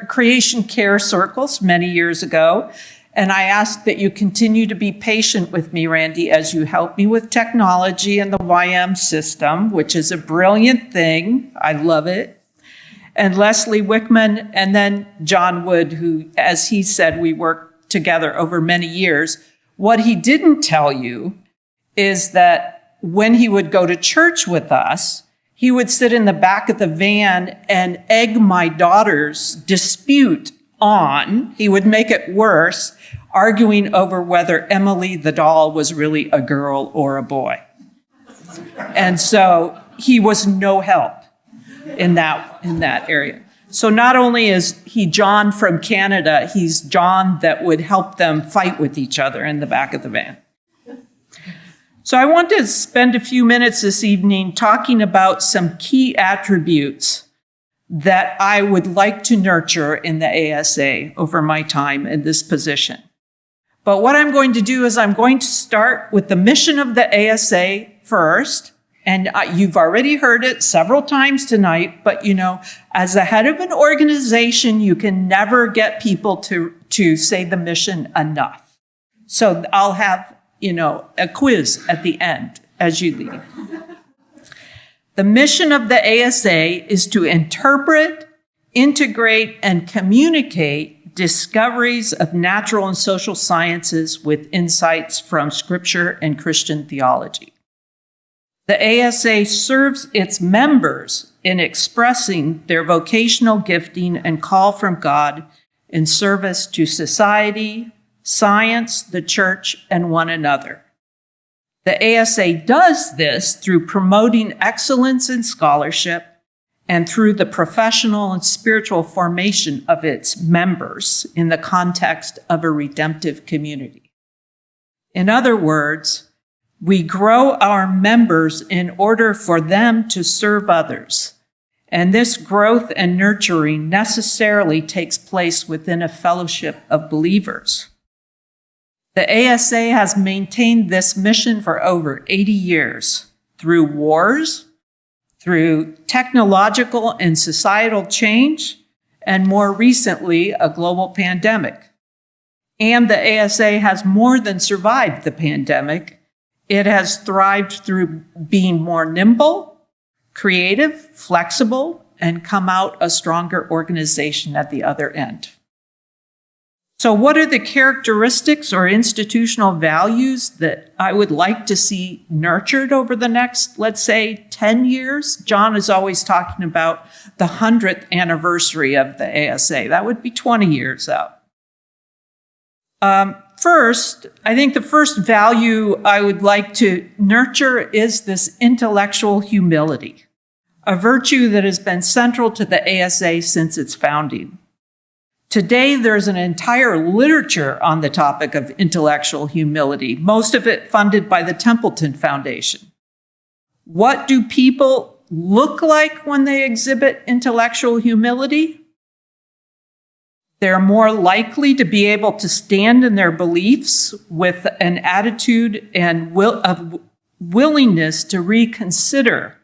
creation care circles many years ago. And I ask that you continue to be patient with me, Randy, as you help me with technology and the YM system, which is a brilliant thing. I love it. And Leslie Wickman, and then John Wood, who, as he said, we worked together over many years. What he didn't tell you is that when he would go to church with us, he would sit in the back of the van and egg my daughter's dispute on. He would make it worse, arguing over whether Emily the doll was really a girl or a boy. And so he was no help in that area. So not only is he John from Canada, he's John that would help them fight with each other in the back of the van. So I want to spend a few minutes this evening talking about some key attributes that I would like to nurture in the ASA over my time in this position. But what I'm going to do is I'm going to start with the mission of the ASA first. And you've already heard it several times tonight, but as the head of an organization, you can never get people to say the mission enough. So I'll have, a quiz at the end as you leave. The mission of the ASA is to interpret, integrate, and communicate discoveries of natural and social sciences with insights from Scripture and Christian theology. The ASA serves its members in expressing their vocational gifting and call from God in service to society, science, the church, and one another. The ASA does this through promoting excellence in scholarship and through the professional and spiritual formation of its members in the context of a redemptive community. In other words, we grow our members in order for them to serve others And this growth and nurturing necessarily takes place within a fellowship of believers. The ASA has maintained this mission for over 80 years through wars, through technological and societal change, and more recently, a global pandemic. And the ASA has more than survived the pandemic. It has thrived through being more nimble, creative, flexible, and come out a stronger organization at the other end. So what are the characteristics or institutional values that I would like to see nurtured over the next, let's say, 10 years? John is always talking about the 100th anniversary of the ASA. That would be 20 years out. First, I think the first value I would like to nurture is this intellectual humility, a virtue that has been central to the ASA since its founding. Today, there's an entire literature on the topic of intellectual humility, most of it funded by the Templeton Foundation. What do people look like when they exhibit intellectual humility? They're more likely to be able to stand in their beliefs with an attitude and of willingness to reconsider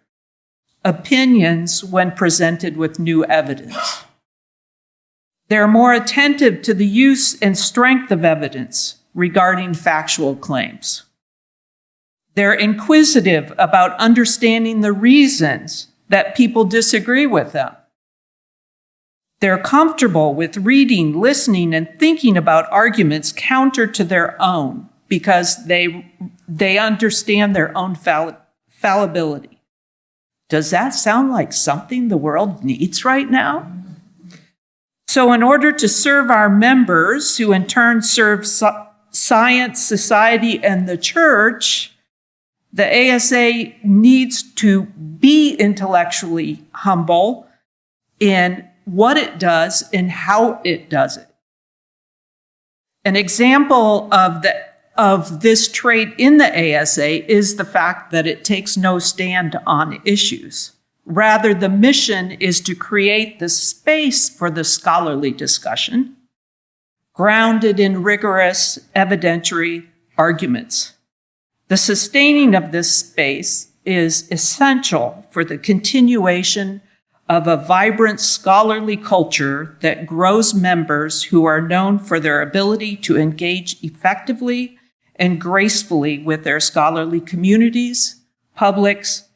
opinions when presented with new evidence. They're more attentive to the use and strength of evidence regarding factual claims. They're inquisitive about understanding the reasons that people disagree with them. They're comfortable with reading, listening, and thinking about arguments counter to their own because they understand their own fallibility. Does that sound like something the world needs right now? So in order to serve our members, who in turn serve science, society, and the church, the ASA needs to be intellectually humble in what it does and how it does it. An example of this trait in the ASA is the fact that it takes no stand on issues. Rather, the mission is to create the space for the scholarly discussion, grounded in rigorous evidentiary arguments. The sustaining of this space is essential for the continuation of a vibrant scholarly culture that grows members who are known for their ability to engage effectively and gracefully with their scholarly communities, publics,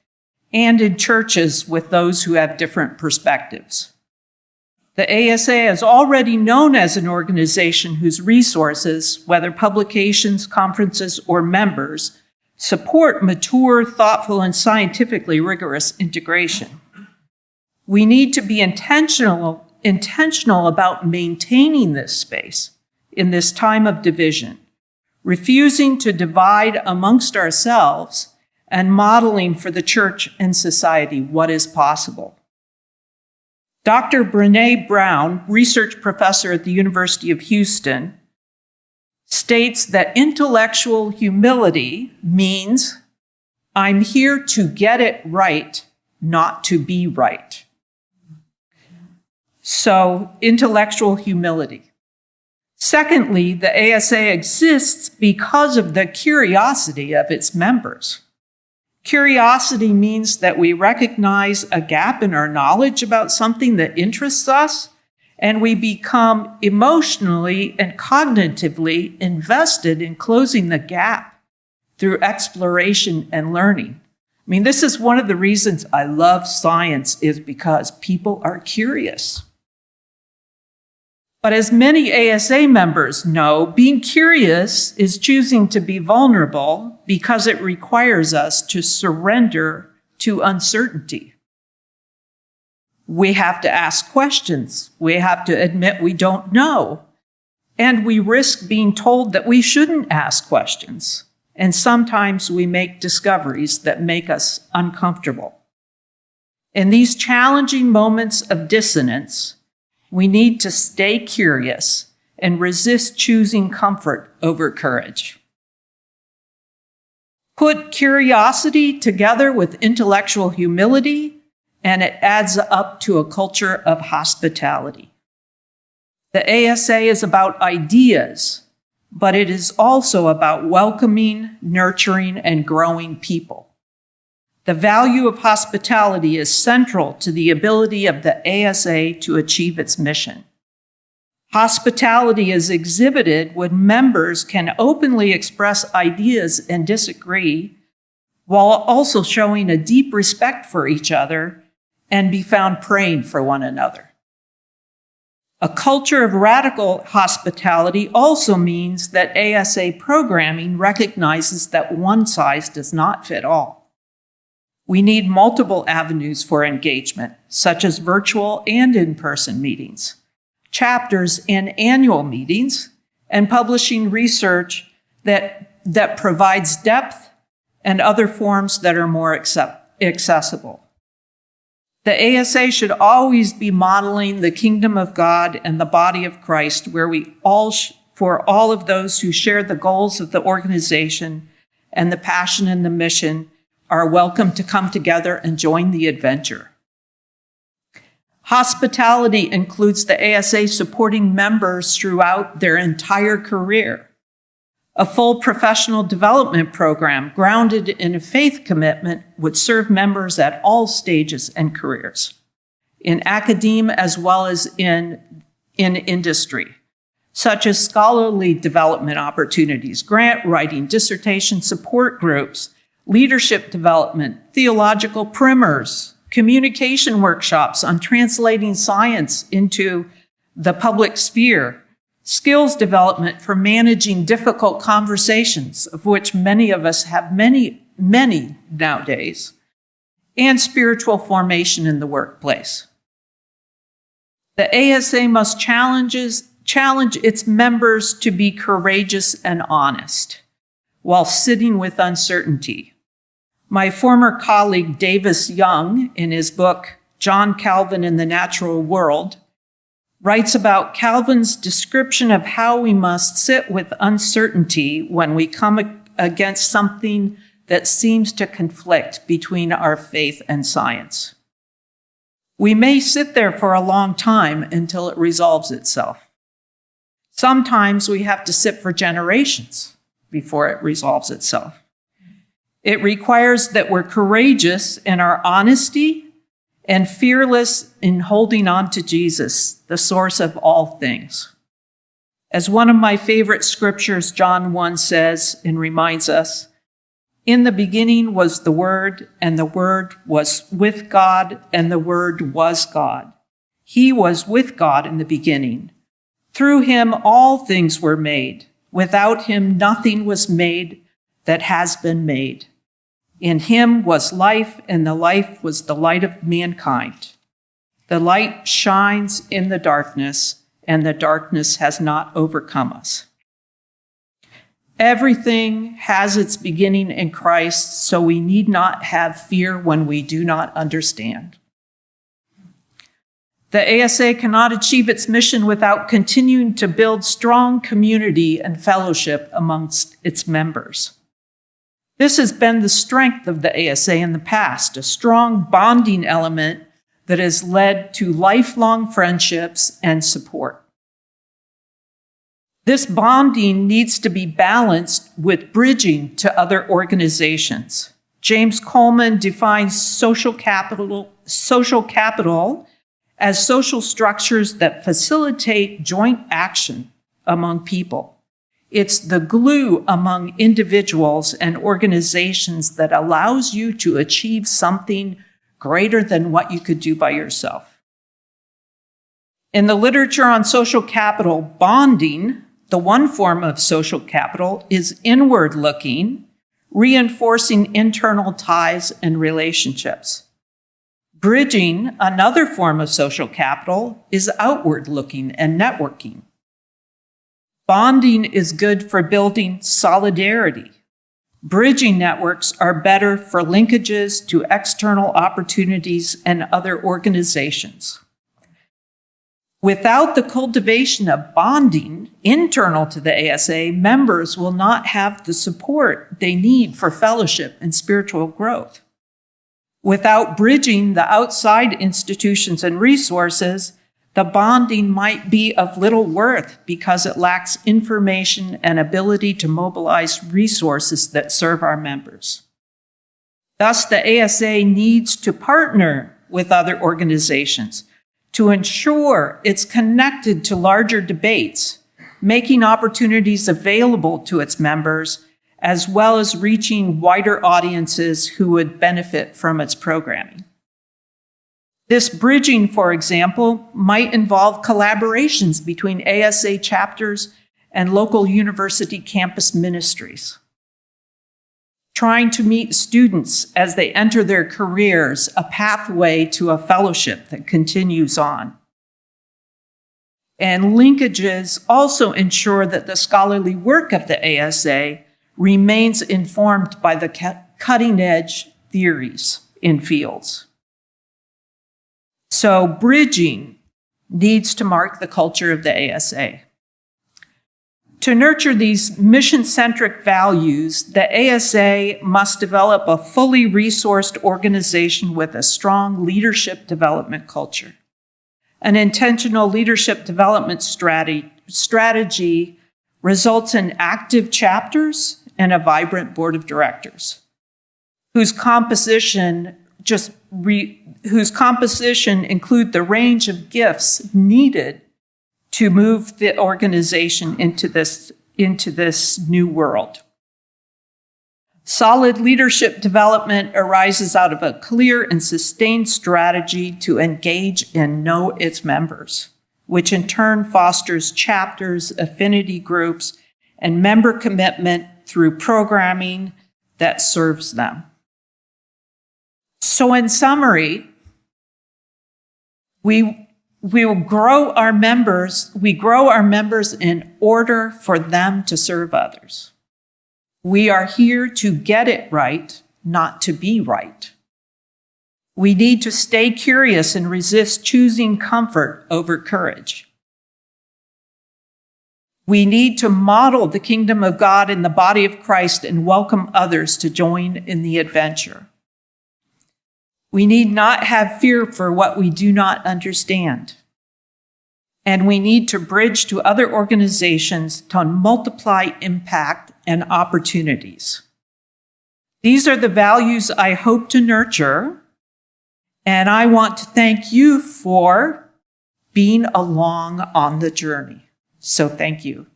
and in churches with those who have different perspectives. The ASA is already known as an organization whose resources, whether publications, conferences, or members, support mature, thoughtful, and scientifically rigorous integration. We need to be intentional about maintaining this space in this time of division, refusing to divide amongst ourselves and modeling for the church and society what is possible. Dr. Brené Brown, research professor at the University of Houston, states that intellectual humility means I'm here to get it right, not to be right. So, intellectual humility. Secondly, the ASA exists because of the curiosity of its members. Curiosity means that we recognize a gap in our knowledge about something that interests us, and we become emotionally and cognitively invested in closing the gap through exploration and learning. I mean, this is one of the reasons I love science, is because people are curious. But as many ASA members know, being curious is choosing to be vulnerable because it requires us to surrender to uncertainty. We have to ask questions. We have to admit we don't know. And we risk being told that we shouldn't ask questions. And sometimes we make discoveries that make us uncomfortable. In these challenging moments of dissonance, we need to stay curious and resist choosing comfort over courage. Put curiosity together with intellectual humility, and it adds up to a culture of hospitality. The ASA is about ideas, but it is also about welcoming, nurturing, and growing people. The value of hospitality is central to the ability of the ASA to achieve its mission. Hospitality is exhibited when members can openly express ideas and disagree, while also showing a deep respect for each other and be found praying for one another. A culture of radical hospitality also means that ASA programming recognizes that one size does not fit all. We need multiple avenues for engagement, such as virtual and in-person meetings, chapters and annual meetings, and publishing research that provides depth and other forms that are more accessible. The ASA should always be modeling the kingdom of God and the body of Christ, where for all of those who share the goals of the organization and the passion and the mission are welcome to come together and join the adventure. Hospitality includes the ASA supporting members throughout their entire career. A full professional development program grounded in a faith commitment would serve members at all stages and careers, in academia as well as in industry, such as scholarly development opportunities, grant writing, dissertation support groups, leadership development, theological primers, communication workshops on translating science into the public sphere, skills development for managing difficult conversations, of which many of us have many nowadays, and spiritual formation in the workplace. The ASA must challenge its members to be courageous and honest while sitting with uncertainty. My former colleague Davis Young, in his book, John Calvin in the Natural World, writes about Calvin's description of how we must sit with uncertainty when we come against something that seems to conflict between our faith and science. We may sit there for a long time until it resolves itself. Sometimes we have to sit for generations before it resolves itself. It requires that we're courageous in our honesty and fearless in holding on to Jesus, the source of all things. As one of my favorite scriptures, John 1 says and reminds us, "In the beginning was the Word, and the Word was with God, and the Word was God. He was with God in the beginning. Through him all things were made. Without him nothing was made that has been made. In him was life, and the life was the light of mankind. The light shines in the darkness, and the darkness has not overcome us." Everything has its beginning in Christ, so we need not have fear when we do not understand. The ASA cannot achieve its mission without continuing to build strong community and fellowship amongst its members. This has been the strength of the ASA in the past, a strong bonding element that has led to lifelong friendships and support. This bonding needs to be balanced with bridging to other organizations. James Coleman defines social capital as social structures that facilitate joint action among people. It's the glue among individuals and organizations that allows you to achieve something greater than what you could do by yourself. In the literature on social capital, bonding, the one form of social capital, is inward-looking, reinforcing internal ties and relationships. Bridging, another form of social capital, is outward-looking and networking. Bonding is good for building solidarity. Bridging networks are better for linkages to external opportunities and other organizations. Without the cultivation of bonding internal to the ASA, members will not have the support they need for fellowship and spiritual growth. Without bridging the outside institutions and resources, the bonding might be of little worth because it lacks information and ability to mobilize resources that serve our members. Thus, the ASA needs to partner with other organizations to ensure it's connected to larger debates, making opportunities available to its members, as well as reaching wider audiences who would benefit from its programming. This bridging, for example, might involve collaborations between ASA chapters and local university campus ministries. Trying to meet students as they enter their careers, a pathway to a fellowship that continues on. And linkages also ensure that the scholarly work of the ASA remains informed by the cutting-edge theories in fields. So bridging needs to mark the culture of the ASA. To nurture these mission-centric values, the ASA must develop a fully resourced organization with a strong leadership development culture. An intentional leadership development strategy results in active chapters and a vibrant board of directors, whose composition include the range of gifts needed to move the organization into this new world. Solid leadership development arises out of a clear and sustained strategy to engage and know its members, which in turn fosters chapters, affinity groups, and member commitment through programming that serves them. So in summary, we will grow our members. We grow our members in order for them to serve others. We are here to get it right, not to be right. We need to stay curious and resist choosing comfort over courage. We need to model the kingdom of God in the body of Christ and welcome others to join in the adventure. We need not have fear for what we do not understand. And we need to bridge to other organizations to multiply impact and opportunities. These are the values I hope to nurture, and I want to thank you for being along on the journey. So thank you.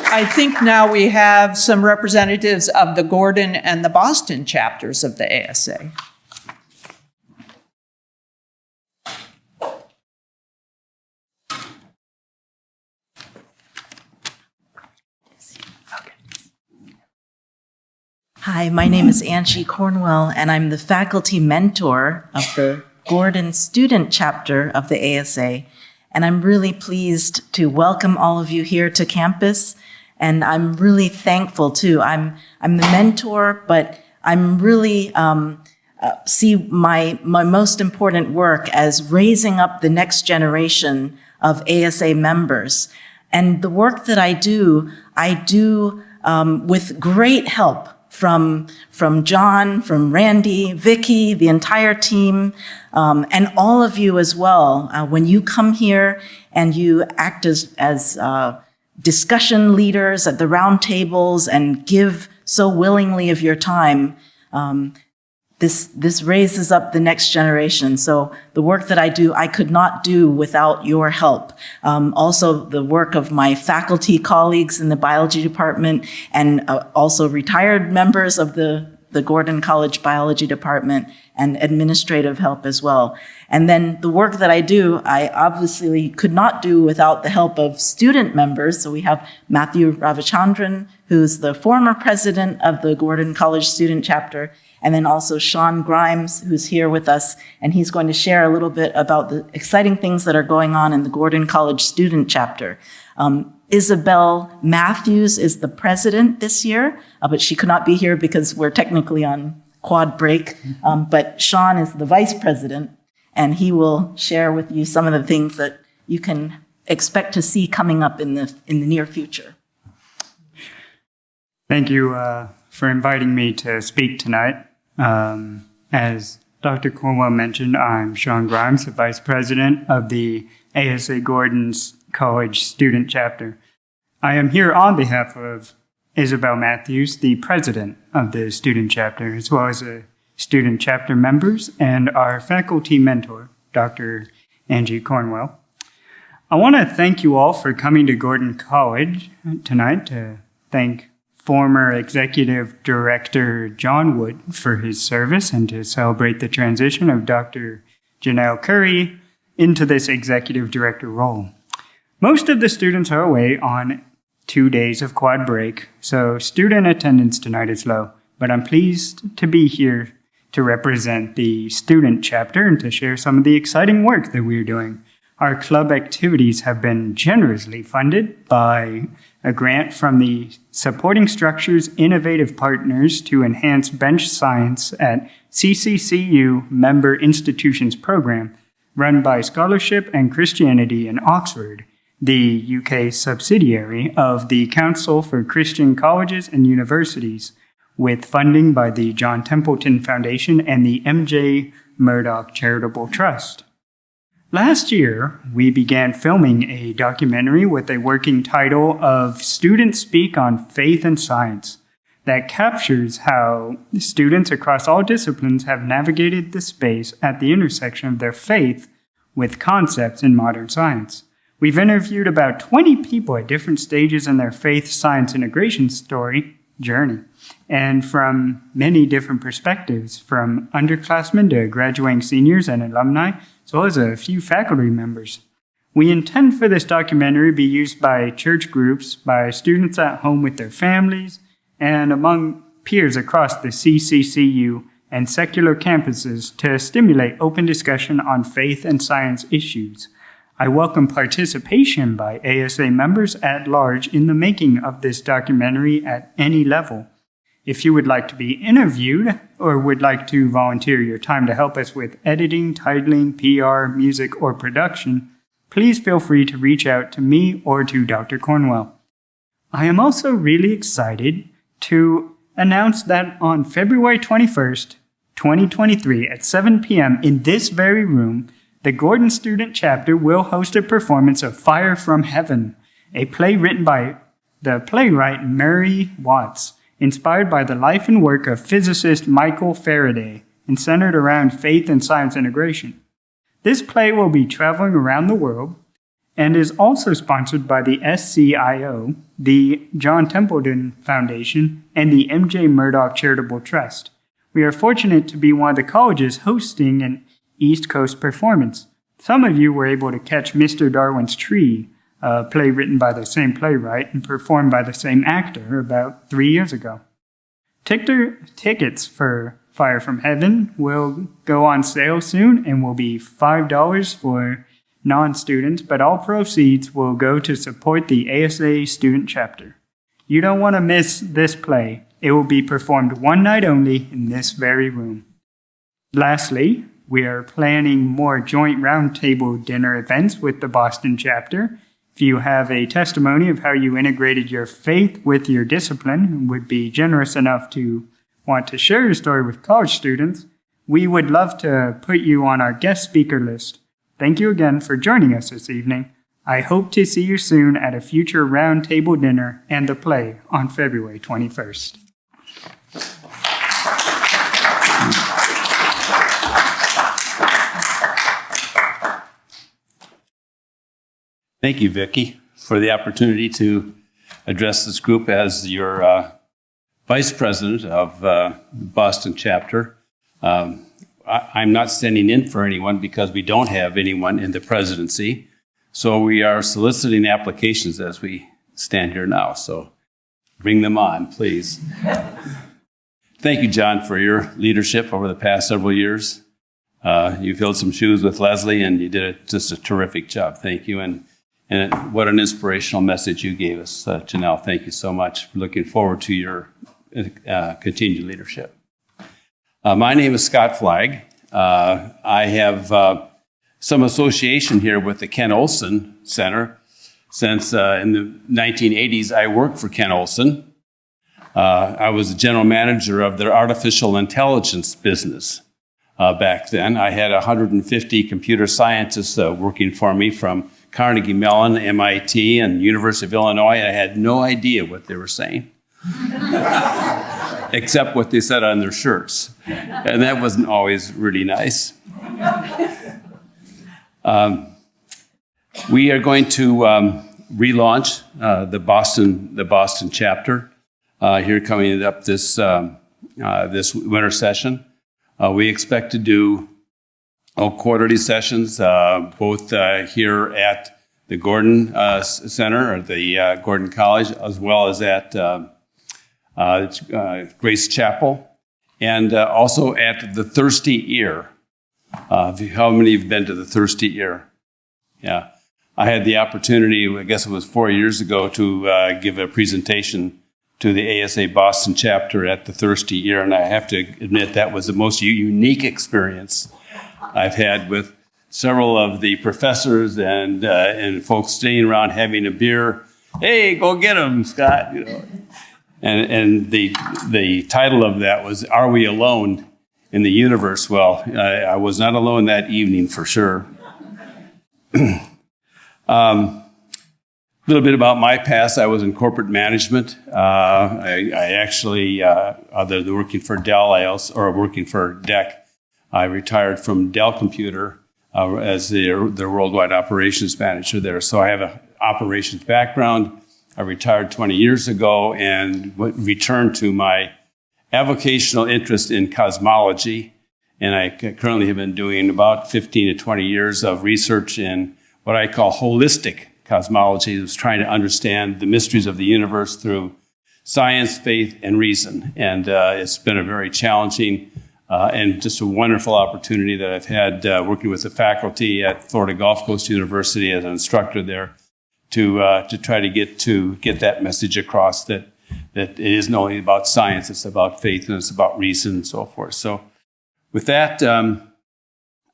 I think now we have some representatives of the Gordon and the Boston chapters of the ASA. Hi, my name is Angie Cornwell, and I'm the faculty mentor of the Gordon student chapter of the ASA. And I'm really pleased to welcome all of you here to campus. And I'm really thankful too. I'm the mentor, but I'm really see my most important work as raising up the next generation of ASA members. And the work that I do with great help from John, from Randy, Vicki, the entire team, and all of you as well. When you come here and you act as discussion leaders at the round tables and give so willingly of your time, this raises up the next generation. So the work that I do, I could not do without your help. Also the work of my faculty colleagues in the biology department and also retired members of the Gordon College Biology Department and administrative help as well. And then the work that I do, I obviously could not do without the help of student members. So we have Matthew Ravichandran, who's the former president of the Gordon College Student Chapter, and then also Sean Grimes, who's here with us, and he's going to share a little bit about the exciting things that are going on in the Gordon College Student Chapter. Isabel Matthews is the president this year, but she could not be here because we're technically on quad break. But Sean is the vice president, and he will share with you some of the things that you can expect to see coming up in the near future. Thank you for inviting me to speak tonight. As Dr. Cornwell mentioned, I'm Sean Grimes, the Vice President of the ASA Gordon's College Student Chapter. I am here on behalf of Isabel Matthews, the President of the Student Chapter, as well as the Student Chapter members and our faculty mentor, Dr. Angie Cornwell. I want to thank you all for coming to Gordon College tonight to thank former Executive Director John Wood for his service and to celebrate the transition of Dr. Janel Curry into this Executive Director role. Most of the students are away on 2 days of quad break, so student attendance tonight is low, but I'm pleased to be here to represent the student chapter and to share some of the exciting work that we're doing. Our club activities have been generously funded by a grant from the Supporting Structures Innovative Partners to Enhance Bench Science at CCCU Member Institutions Program, run by Scholarship and Christianity in Oxford, the UK subsidiary of the Council for Christian Colleges and Universities, with funding by the John Templeton Foundation and the M.J. Murdoch Charitable Trust. Last year, we began filming a documentary with a working title of Students Speak on Faith and Science that captures how students across all disciplines have navigated the space at the intersection of their faith with concepts in modern science. We've interviewed about 20 people at different stages in their faith-science integration journey, and from many different perspectives, from underclassmen to graduating seniors and alumni, as well as a few faculty members. We intend for this documentary to be used by church groups, by students at home with their families, and among peers across the CCCU and secular campuses to stimulate open discussion on faith and science issues. I welcome participation by ASA members at large in the making of this documentary at any level. If you would like to be interviewed or would like to volunteer your time to help us with editing, titling, PR, music, or production, please feel free to reach out to me or to Dr. Cornwell. I am also really excited to announce that on February 21st, 2023 at 7 p.m. in this very room, the Gordon Student Chapter will host a performance of Fire from Heaven, a play written by the playwright Murray Watts, inspired by the life and work of physicist Michael Faraday and centered around faith and science integration. This play will be traveling around the world and is also sponsored by the SCIO, the John Templeton Foundation, and the M.J. Murdoch Charitable Trust. We are fortunate to be one of the colleges hosting an East Coast performance. Some of you were able to catch Mr. Darwin's Tree, a play written by the same playwright and performed by the same actor about 3 years ago. Tickets for Fire from Heaven will go on sale soon and will be $5 for non-students, but all proceeds will go to support the ASA Student Chapter. You don't want to miss this play. It will be performed one night only in this very room. Lastly, we are planning more joint roundtable dinner events with the Boston chapter. If you have a testimony of how you integrated your faith with your discipline and would be generous enough to want to share your story with college students, we would love to put you on our guest speaker list. Thank you again for joining us this evening. I hope to see you soon at a future roundtable dinner and the play on February 21st. Thank you, Vicki, for the opportunity to address this group as your Vice President of Boston Chapter. I'm not standing in for anyone because we don't have anyone in the presidency. So we are soliciting applications as we stand here now. So bring them on, please. Thank you, John, for your leadership over the past several years. You filled some shoes with Leslie, and you did just a terrific job. Thank you. And what an inspirational message you gave us, Janelle. Thank you so much. Looking forward to your continued leadership. My name is Scott Flaig. I have some association here with the Ken Olsen Center, since in the 1980s I worked for Ken Olsen. I was the general manager of their artificial intelligence business back then. I had 150 computer scientists working for me from Carnegie Mellon, MIT, and University of Illinois. I had no idea what they were saying, except what they said on their shirts. And that wasn't always really nice. We are going to relaunch the Boston chapter here coming up this winter session. We expect to do quarterly sessions, both here at the Gordon Center or the Gordon College, as well as at Grace Chapel, and also at the Thirsty Ear. How many have been to the Thirsty Ear? Yeah. I had the opportunity, I guess it was 4 years ago, to give a presentation to the ASA Boston chapter at the Thirsty Ear, and I have to admit that was the most unique experience I've had with several of the professors and folks staying around having a beer. Hey, go get them, Scott. You know. And the title of that was, "Are We Alone in the Universe?" Well, I was not alone that evening for sure. A little bit about my past. I was in corporate management. I actually, other than working for Dell, working for DEC, I retired from Dell Computer as their worldwide operations manager there. So I have an operations background. I retired 20 years ago and returned to my avocational interest in cosmology. And I currently have been doing about 15 to 20 years of research in what I call holistic cosmology. It's trying to understand the mysteries of the universe through science, faith, and reason. And it's been a very challenging and just a wonderful opportunity that I've had working with the faculty at Florida Gulf Coast University as an instructor there to try to get that message across that it isn't only about science, it's about faith and it's about reason and so forth. So with that,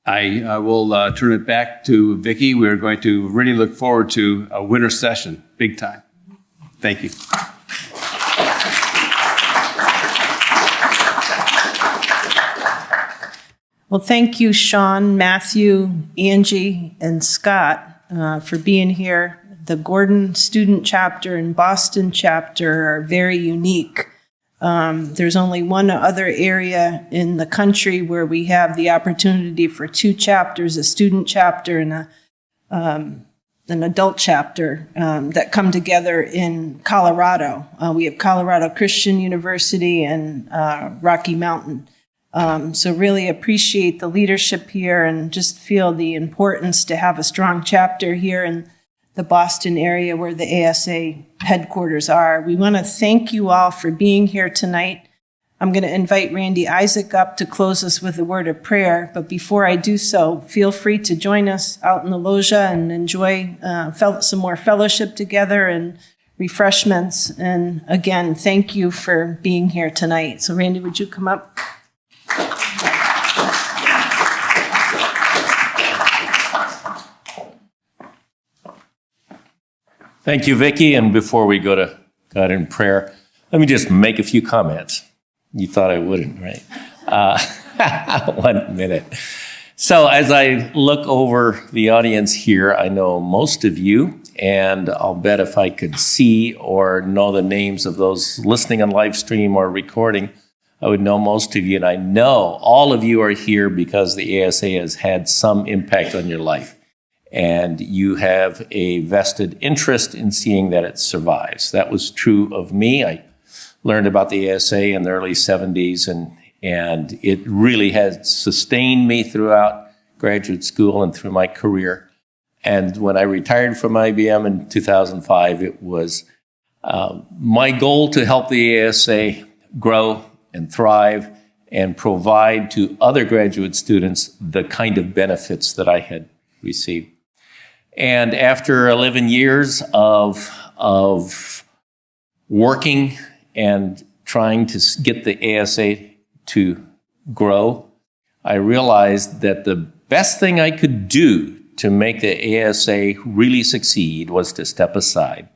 I will turn it back to Vicki. We're going to really look forward to a winter session, big time. Thank you. Well, thank you, Sean, Matthew, Angie, and Scott for being here. The Gordon student chapter and Boston chapter are very unique. There's only one other area in the country where we have the opportunity for two chapters, a student chapter and an adult chapter that come together in Colorado. We have Colorado Christian University and Rocky Mountain. So really appreciate the leadership here and just feel the importance to have a strong chapter here in the Boston area where the ASA headquarters are. We want to thank you all for being here tonight. I'm going to invite Randy Isaac up to close us with a word of prayer. But before I do so, feel free to join us out in the loggia and enjoy some more fellowship together and refreshments. And again, thank you for being here tonight. So Randy, would you come up? Thank you, Vicki. And before we go to God in prayer, let me just make a few comments. You thought I wouldn't, right? 1 minute. So as I look over the audience here, I know most of you, and I'll bet if I could see or know the names of those listening on live stream or recording, I would know most of you. And I know all of you are here because the ASA has had some impact on your life. And you have a vested interest in seeing that it survives. That was true of me. I learned about the ASA in the early 70s, and it really has sustained me throughout graduate school and through my career. And when I retired from IBM in 2005, it was my goal to help the ASA grow and thrive and provide to other graduate students the kind of benefits that I had received. And after 11 years of working and trying to get the ASA to grow, I realized that the best thing I could do to make the ASA really succeed was to step aside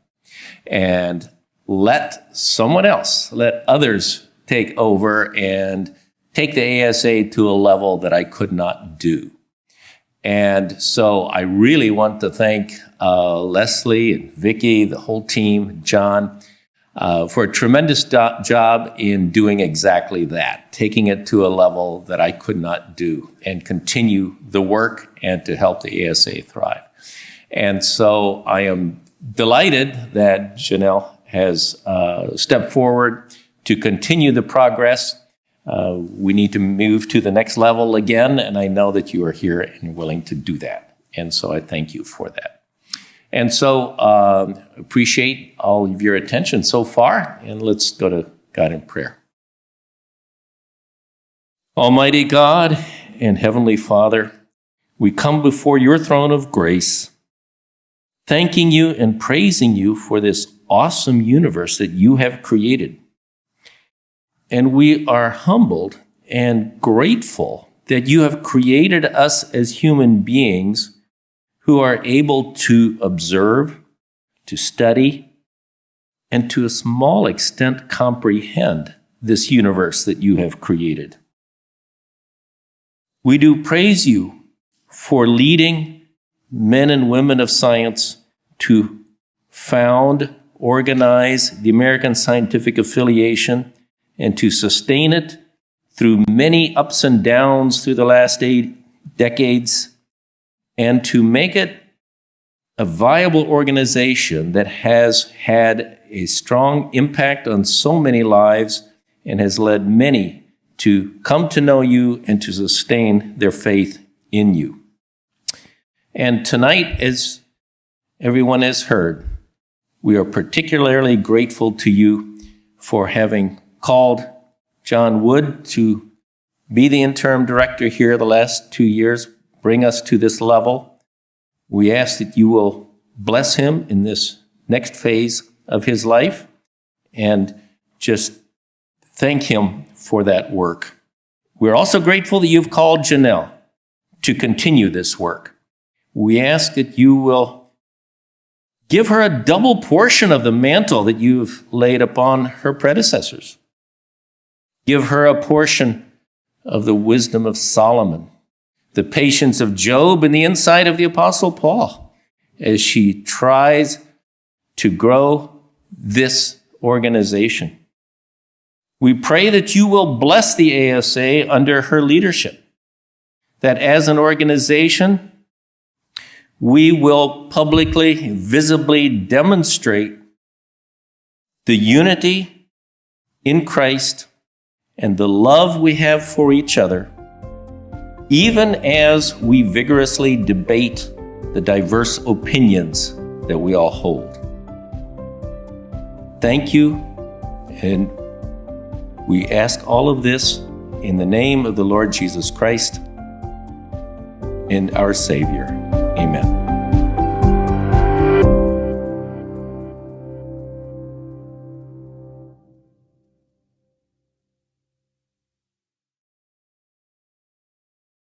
and let someone else, let others take over and take the ASA to a level that I could not do. And so I really want to thank Leslie and Vicki, the whole team, John, for a tremendous job in doing exactly that, taking it to a level that I could not do and continue the work and to help the ASA thrive. And so I am delighted that Janel has stepped forward to continue the progress. We need to move to the next level again, and I know that you are here and willing to do that. And so I thank you for that. And so appreciate all of your attention so far, and let's go to God in prayer. Almighty God and Heavenly Father, we come before your throne of grace, thanking you and praising you for this awesome universe that you have created. And we are humbled and grateful that you have created us as human beings who are able to observe, to study, and to a small extent comprehend this universe that you have created. We do praise you for leading men and women of science to found, organize the American Scientific Affiliation and to sustain it through many ups and downs through the last 8 decades, and to make it a viable organization that has had a strong impact on so many lives and has led many to come to know you and to sustain their faith in you. And tonight, as everyone has heard, we are particularly grateful to you for having called John Wood to be the interim director here the last 2 years, bring us to this level. We ask that you will bless him in this next phase of his life and just thank him for that work. We're also grateful that you've called Janel to continue this work. We ask that you will give her a double portion of the mantle that you've laid upon her predecessors. Give her a portion of the wisdom of Solomon, the patience of Job, and the insight of the Apostle Paul as she tries to grow this organization. We pray that you will bless the ASA under her leadership, that as an organization, we will publicly, visibly demonstrate the unity in Christ and the love we have for each other, even as we vigorously debate the diverse opinions that we all hold. Thank you, and we ask all of this in the name of the Lord Jesus Christ and our Savior. Amen.